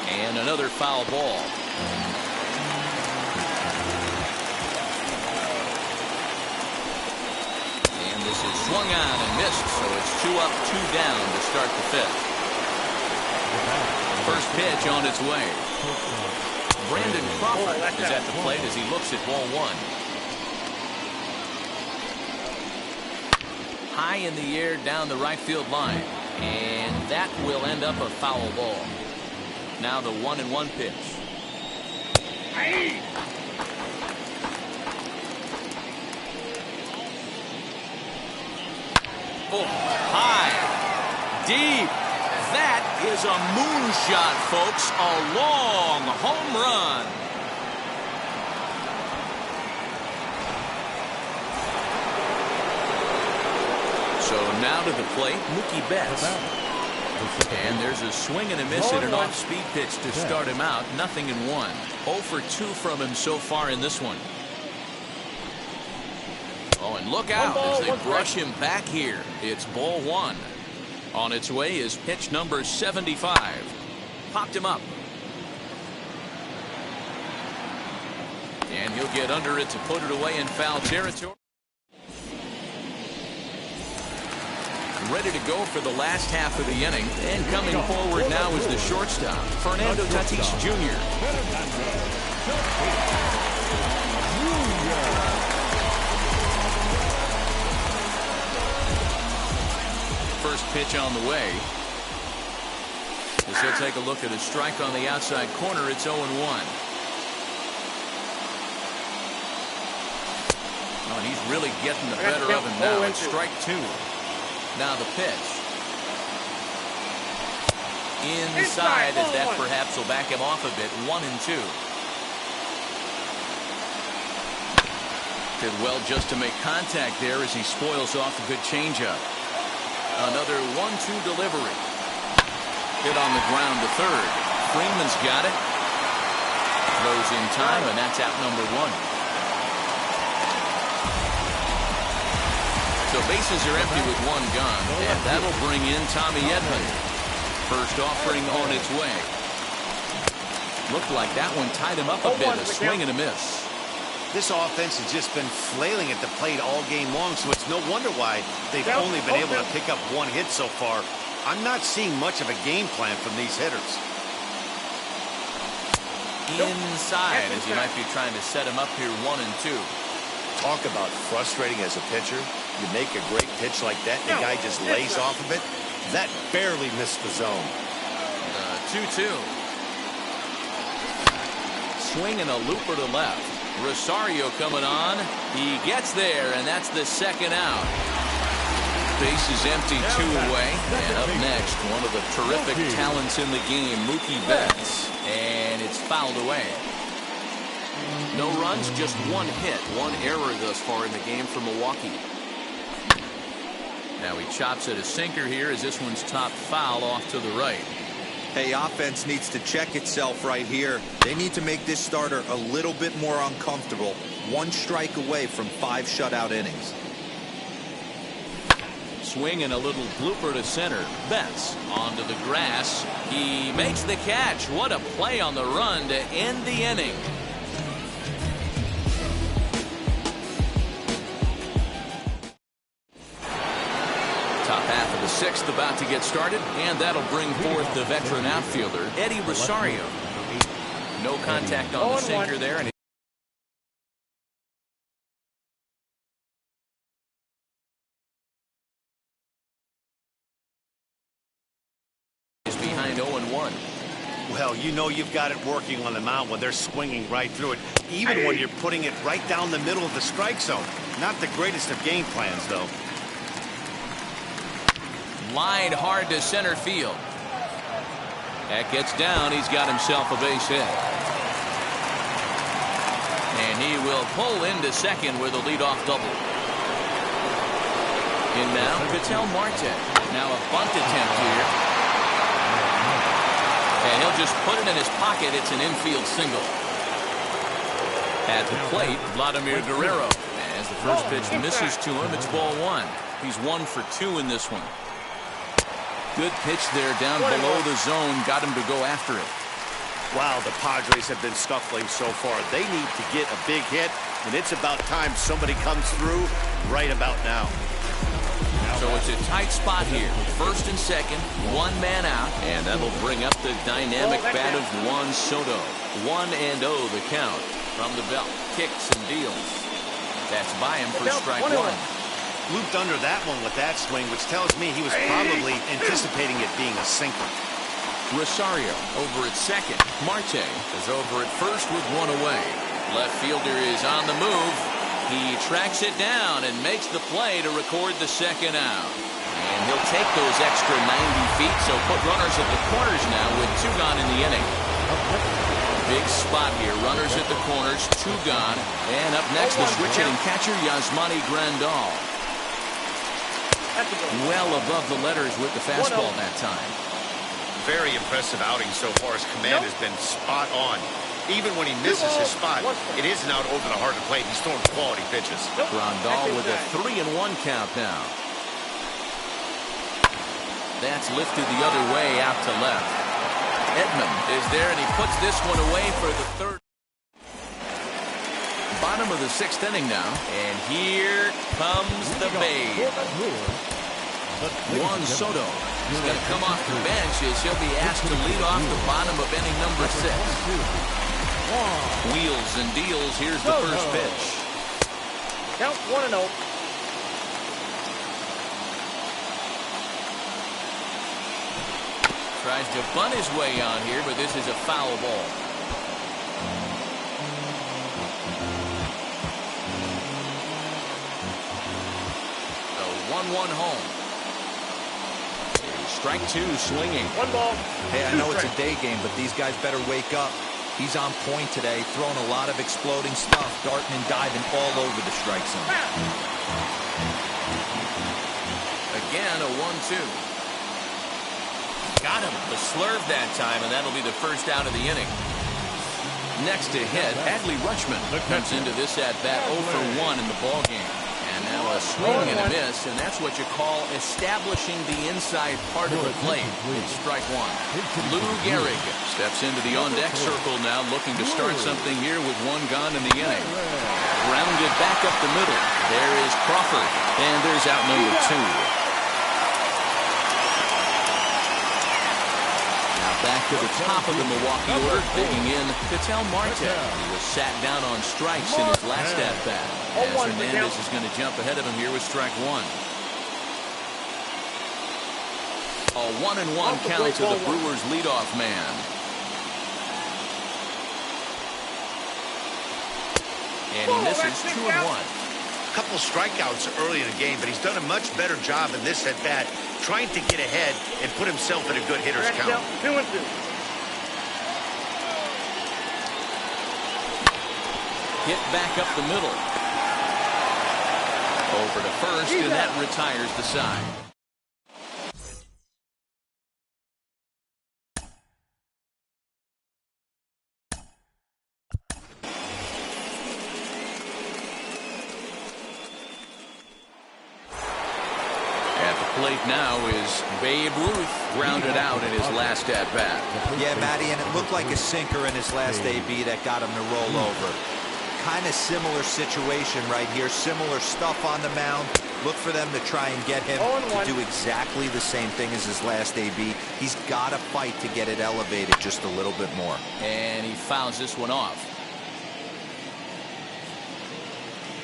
And another foul ball. And this is swung on and missed, so it's 2 up, 2 down to start the 5th. First pitch on its way. Brandon Crawford is at the plate as he looks at ball 1. High in the air down the right field line. And that will end up a foul ball. Now the 1-1 pitch. Oh, high, deep. That is a moonshot, folks. A long home run. So now to the plate, Mookie Betts. And there's a swing and a miss at an off-speed pitch to start him out. 0-1. 0 for 2 from him so far in this one. Oh, and look out as they brush him back here. It's ball 1. On its way is pitch number 75. Popped him up. And he'll get under it to put it away in foul territory. Ready to go for the last half of the inning. And coming forward now is the shortstop, Fernando Tatis Jr. First pitch on the way. As he'll take a look at a strike on the outside corner, it's 0-1. Oh, and he's really getting the better of him now. It's strike two. Now the pitch. Inside, as that perhaps will back him off a bit. 1-2. Did well just to make contact there as he spoils off a good changeup. Another 1-2 delivery. Hit on the ground to third. Freeman's got it. Throws in time, and that's out number one. So bases are empty with one gone, and that'll bring in Tommy Edman. First offering on its way. Looked like that one tied him up a bit. A swing and a miss. This offense has just been flailing at the plate all game long, so it's no wonder why they've only been able to pick up one hit so far. I'm not seeing much of a game plan from these hitters. Inside, as you might be trying to set him up here. 1-2. Talk about frustrating as a pitcher. You make a great pitch like that, and the guy just lays off of it. That barely missed the zone. 2-2. Swing and a looper to left. Rosario coming on. He gets there, and that's the second out. Base is empty, 2 away. And up next, one of the terrific talents in the game, Mookie Betts. And it's fouled away. No runs, just one hit. One error thus far in the game for Milwaukee. Now he chops at a sinker here as this one's top foul off to the right. Hey, offense needs to check itself right here. They need to make this starter a little bit more uncomfortable. One strike away from 5 shutout innings. Swing and a little blooper to center. Betts onto the grass. He makes the catch. What a play on the run to end the inning. Top half of the 6th about to get started, and that'll bring forth the veteran outfielder, Eddie Rosario. No contact on the sinker there. And he's behind 0-1. Well, you know you've got it working on the mound when they're swinging right through it, even when you're putting it right down the middle of the strike zone. Not the greatest of game plans, though. Lined hard to center field. That gets down. He's got himself a base hit. And he will pull into second with a leadoff double. In now, Ketel Marte. Now a bunt attempt here. And he'll just put it in his pocket. It's an infield single. At the plate, Vladimir Guerrero. As the first pitch misses to him, it's ball 1. He's 1 for 2 in this one. Good pitch there down below the zone. Got him to go after it. Wow, the Padres have been scuffling so far. They need to get a big hit, and it's about time somebody comes through right about now. So it's a tight spot here. First and second, 1 man out, and that'll bring up the dynamic bat of Juan Soto. 1-0 the count from the belt. Kicks and deals. That's by him for strike 1. Looped under that one with that swing, which tells me he was probably anticipating it being a sinker. Rosario over at second. Marte is over at first with 1 away. Left fielder is on the move. He tracks it down and makes the play to record the second out. And he'll take those extra 90 feet, so put runners at the corners now with 2 gone in the inning. Big spot here. Runners at the corners, 2 gone. And up next, the switch-hitting catcher, Yasmani Grandal. Well above the letters with the fastball that time. Very impressive outing so far. His command has been spot on. Even when he misses his spot, it isn't out over the heart of the plate. He's throwing quality pitches. Grandal with a 3-1 count now. That's lifted the other way out to left. Edman is there, and he puts this one away for the 3rd. Bottom of the 6th inning now, and here comes the babe. Juan Soto is going to come off the bench as he'll be asked to lead off the bottom of inning number 6. Wheels and deals. Here's the first pitch. Count 1-0. Tries to bunt his way on here, but this is a foul ball. 1-1 home. Strike two, swinging. 1 ball. Hey, I know it's a day game, but these guys better wake up. He's on point today, throwing a lot of exploding stuff, darting and diving all over the strike zone. Again, a 1-2. Got him. The slurve that time, and that'll be the first out of the inning. Next to hit, Adley Rutschman comes into this at-bat 0 for 1 in the ballgame. And now a swing and a miss, and that's what you call establishing the inside part of the plate. It's strike one. Lou Gehrig steps into the on-deck circle now, looking to start something here with one gone in the inning. Grounded back up the middle. There is Crawford, and there's out number 2. Back to the top of the Milwaukee order, digging in Ketel Marte, who was sat down on strikes in his last at-bat. As Hernandez is going to jump ahead of him here with strike one. A 1-1 count to the Brewers' leadoff man. And he misses 2-1. Couple strikeouts early in the game, but he's done a much better job in this at-bat, trying to get ahead and put himself in a good hitter's count. 2-2. Hit back up the middle. Over to first, and that retires the side. Plate now is Babe Ruth, grounded out in his last at-bat. Yeah, Matty, and it looked like a sinker in his last AB that got him to roll over. Kind of similar situation right here, similar stuff on the mound. Look for them to try and get him to do exactly the same thing as his last AB. He's got to fight to get it elevated just a little bit more. And he fouls this one off.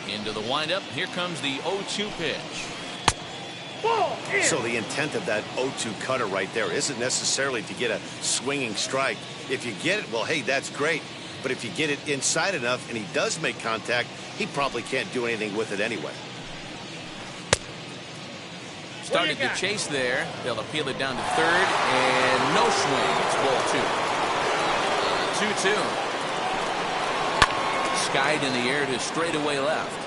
Into the windup, here comes the 0-2 pitch. So the intent of that 0-2 cutter right there isn't necessarily to get a swinging strike. If you get it, well, hey, that's great. But if you get it inside enough and he does make contact, he probably can't do anything with it anyway. Started the chase there. They'll appeal it down to third, and no swing. It's ball 2. 2-2. Skied in the air to straightaway left.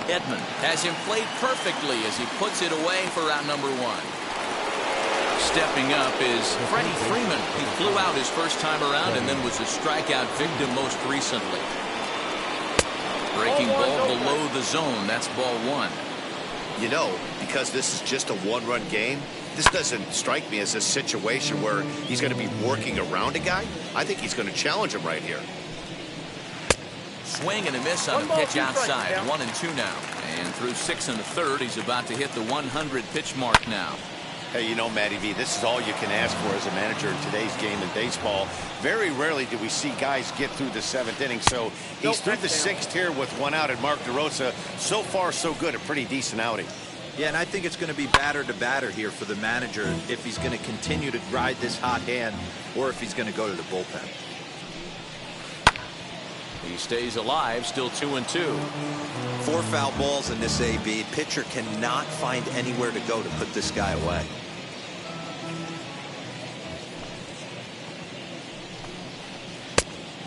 Edman has him played perfectly as he puts it away for out number 1. Stepping up is Freddie Freeman. He flew out his first time around and then was a strikeout victim most recently. Breaking ball below the zone. That's ball 1. You know, because this is just a one-run game, this doesn't strike me as a situation where he's going to be working around a guy. I think he's going to challenge him right here. Swing and a miss on a pitch outside. 1-2 now. And through 6 1/3, he's about to hit the 100 pitch mark now. Hey, you know, Matty V, this is all you can ask for as a manager in today's game in baseball. Very rarely do we see guys get through the 7th inning. So he's through the 6th here with 1 out, and Mark DeRosa, so far so good, a pretty decent outing. Yeah, and I think it's going to be batter to batter here for the manager if he's going to continue to ride this hot hand or if he's going to go to the bullpen. He stays alive, still 2-2. 4 foul balls in this AB. Pitcher cannot find anywhere to go to put this guy away.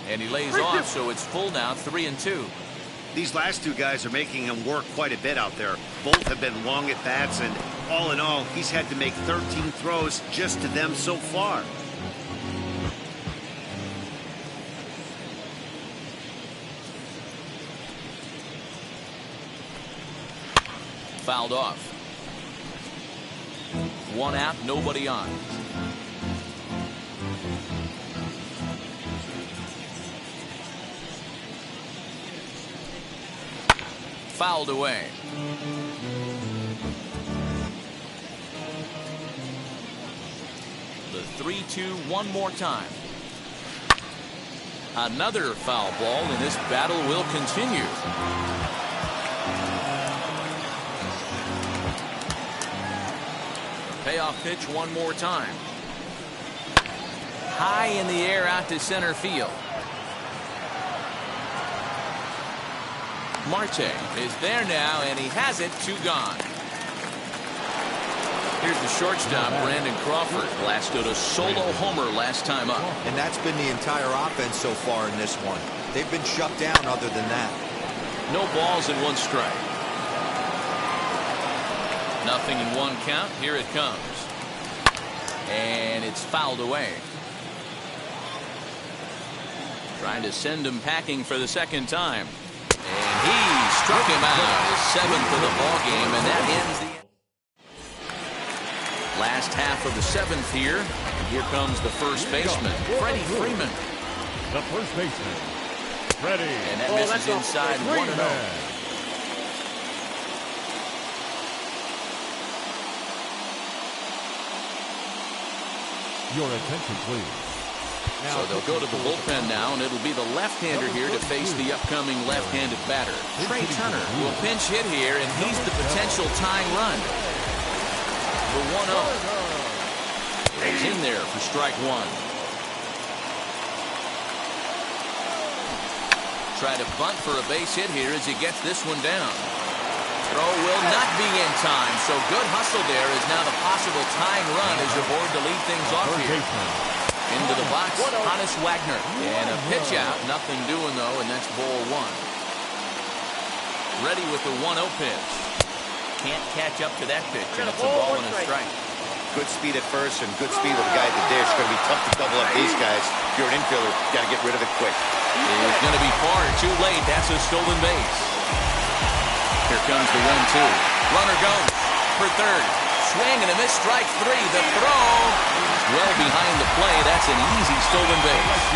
And he lays off, so it's full now, 3-2. These last 2 guys are making him work quite a bit out there. Both have been long at bats, and all in all, he's had to make 13 throws just to them so far. Fouled off. 1 out, nobody on. Fouled away. The 3-2 one more time. Another foul ball, and this battle will continue. Payoff pitch one more time. High in the air out to center field. Marte is there now, and he has it. 2 gone. Here's the shortstop, Brandon Crawford. Blasted a solo homer last time up. And that's been the entire offense so far in this one. They've been shut down other than that. No balls and 1 strike. Nothing in 1 count. Here it comes. And it's fouled away. Trying to send him packing for the 2nd time. And he struck him out. His 7th of the ball game, and that ends the last half of the 7th here. And here comes the first baseman, Freddie Freeman. The first baseman, Freddie. And that misses inside 1-0. Your attention, please. So they'll go to the bullpen now, and it'll be the left-hander here to face the upcoming left-handed batter. Trey Turner will pinch hit here, and he's the potential tying run. The 1-0. He's in there for strike 1. Try to bunt for a base hit here as he gets this one down. Throw will not be in time, so good hustle there is now the possible tying run as aboard to lead things off here. Into the box, Hannes Wagner. And a pitch out, nothing doing though, and that's ball 1. Ready with the 1-0 pitch. Can't catch up to that pitch, and it's a ball and a strike. Good speed at first and good speed with the guy at the dish. It's going to be tough to double up these guys. If you're an infielder, you got to get rid of it quick. It's going to be far too late. That's a stolen base. Here comes the 1-2. Runner goes for 3rd. Swing and a miss, strike 3. The throw is well behind the play. That's an easy stolen base.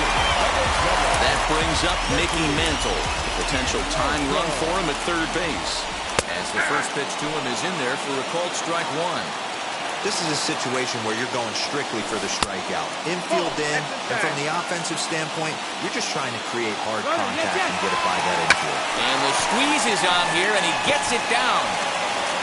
That brings up Mickey Mantle. Potential time run for him at 3rd base. As the first pitch to him is in there for a called strike 1. This is a situation where you're going strictly for the strikeout. Infield in, and from the offensive standpoint, you're just trying to create hard contact and get it by that infield. And the squeeze is on here, and he gets it down.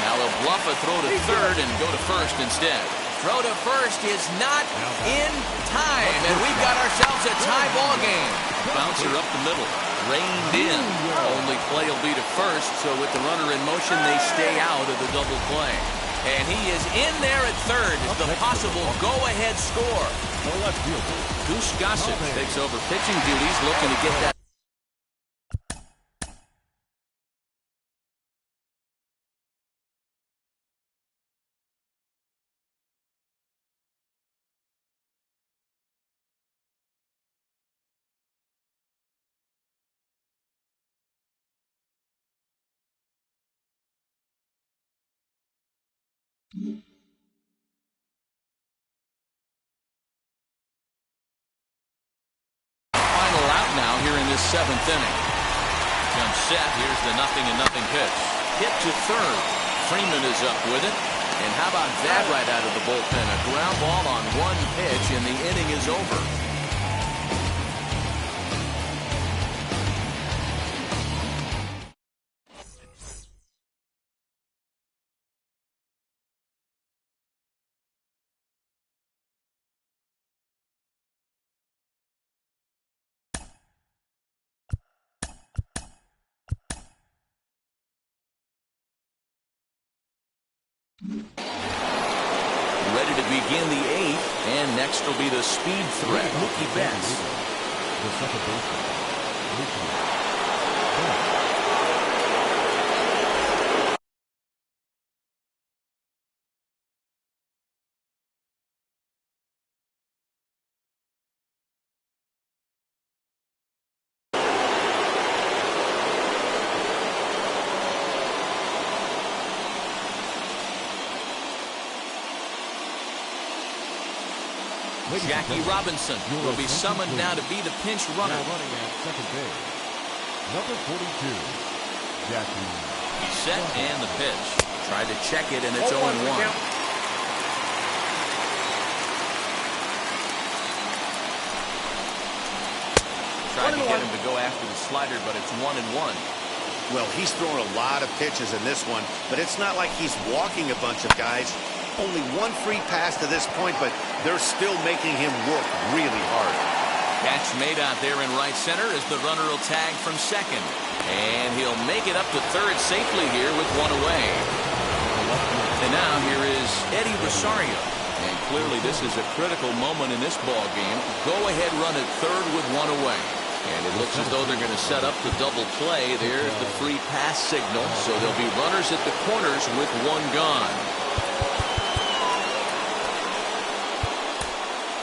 Now they'll bluff a throw to 3rd and go to 1st instead. Throw to 1st is not in time, and we've got ourselves a tie ball game. Bouncer up the middle, reined in. Only play will be to 1st, so with the runner in motion, they stay out of the double play. And he is in there at 3rd as the possible go-ahead score. Goose Gossett takes over pitching duties, looking to get that. Final out now here in this 7th inning. Comes set. Here's the 0-0 pitch. Hit to 3rd. Freeman is up with it. And how about that right out of the bullpen? A ground ball on 1 pitch, and the inning is over. Ready to begin the 8th, and next will be the speed threat, Mookie Betts. The second baseman, Mookie. Jackie Robinson will be summoned now to be the pinch runner. Running at second base, number 42, Jackie. He's set and the pitch. Tried to check it, and it's 0-1. Tried to get him to go after the slider, but it's 1-1. Well, he's thrown a lot of pitches in this one, but it's not like he's walking a bunch of guys. Only 1 free pass to this point, but they're still making him work really hard. Catch made out there in right center as the runner will tag from second. And he'll make it up to third safely here with one away. And now here is Eddie Rosario. And clearly this is a critical moment in this ball game. Go ahead run at third with one away. And it looks as though they're going to set up the double play. There's the free pass signal. So there'll be runners at the corners with one gone.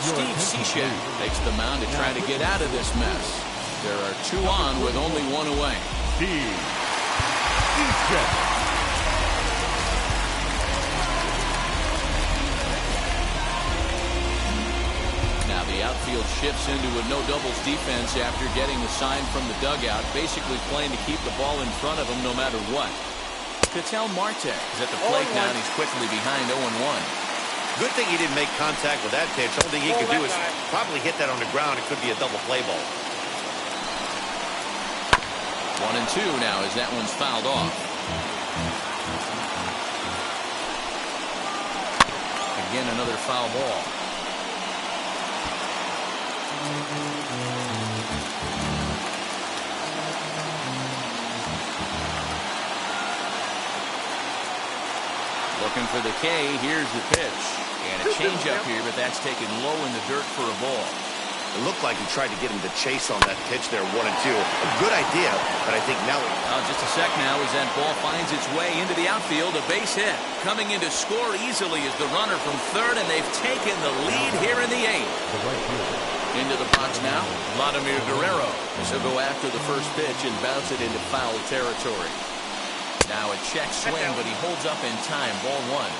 Steve Cishek takes the mound to try to get out of this mess. There are two on with only one away. Steve Cishek. Now the outfield shifts into a no doubles defense after getting the sign from the dugout, basically playing to keep the ball in front of him no matter what. Ketel Marte is at the plate now, and he's quickly behind 0-1. Good thing he didn't make contact with that pitch. Only thing he could do is probably hit that on the ground. It could be a double play ball. 1-2 now as that one's fouled off. Again, another foul ball. Looking for the K. Here's the pitch. And a changeup here, but that's taken low in the dirt for a ball. It looked like he tried to get him to chase on that pitch there, 1-2. A good idea, but I think now... Just a sec now as that ball finds its way into the outfield. A base hit. Coming in to score easily is the runner from third, and they've taken the lead here in the eighth. Into the box now, Vladimir Guerrero. He'll go after the first pitch and bounce it into foul territory. Now a check swing, but he holds up in time. Ball one.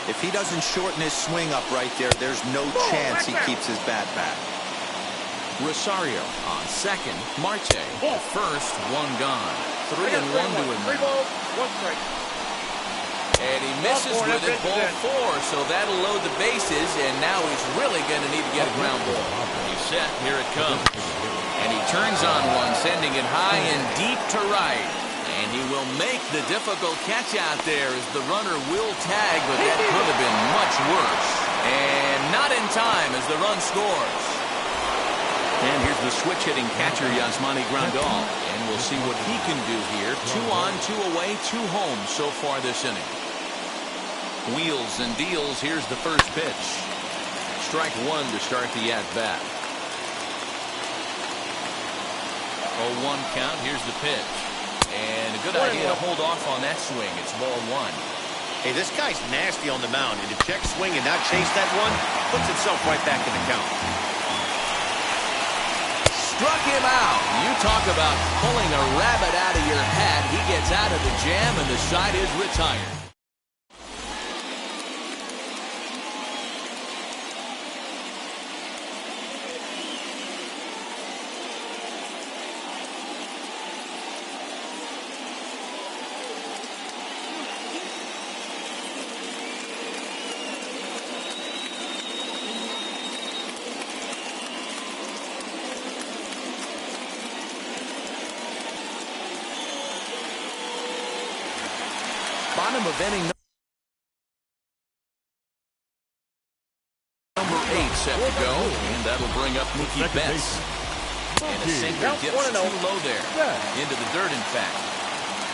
If he doesn't shorten his swing up right there, there's no chance he keeps his bat back. Rosario on second. Marte at first, one gone. 3-1 to him. 3 balls, 1 strike. And he misses with it, ball four, so that'll load the bases, and now he's really going to need to get a ground ball. He's set, here it comes. And he turns on one, sending it high and deep to right. And he will make the difficult catch out there as the runner will tag, but that could have been much worse. And not in time as the run scores. And here's the switch-hitting catcher, Yasmani Grandal. And we'll see what he can do here. 2 on, 2 away, 2 home so far this inning. Wheels and deals. Here's the first pitch. Strike one to start the at-bat. 0-1 count. Here's the pitch. And a good idea to hold off on that swing. It's ball one. Hey, this guy's nasty on the mound. And to check swing and not chase that one, puts himself right back in the count. Struck him out. You talk about pulling a rabbit out of your hat. He gets out of the jam, and the side is retired. Bottom of inning number 8 set to go, and that'll bring up Mookie Betts. And a sinker dips too low there. Into the dirt, in fact.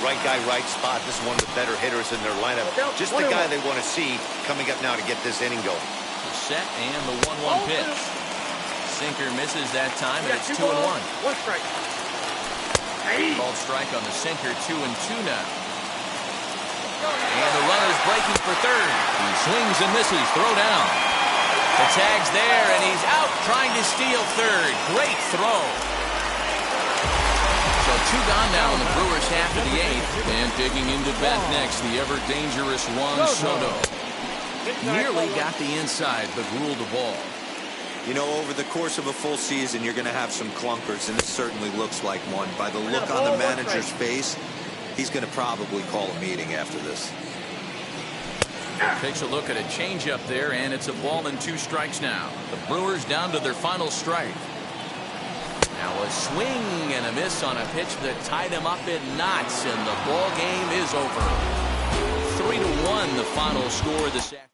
Right guy, right spot. This is one of the better hitters in their lineup. Just the guy they want to see coming up now to get this inning going. The set and the 1-1 pitch. Sinker misses that time, and it's 2-1. 1 strike. Called strike on the sinker, 2-2 now. And the runner's breaking for third. He swings and misses. Throw down. The tag's there, and he's out trying to steal third. Great throw. So 2 gone now in the Brewers half of the 8th. And digging into bat next, the ever-dangerous Juan Soto. Nearly got the inside, but ruled the ball. You know, over the course of a full season, you're going to have some clunkers, and this certainly looks like one. By the look on the manager's face, he's going to probably call a meeting after this. Takes a look at a changeup there, and it's a ball and 2 strikes now. The Brewers down to their final strike. Now a swing and a miss on a pitch that tied him up in knots, and the ball game is over. 3-1 the final score this afternoon.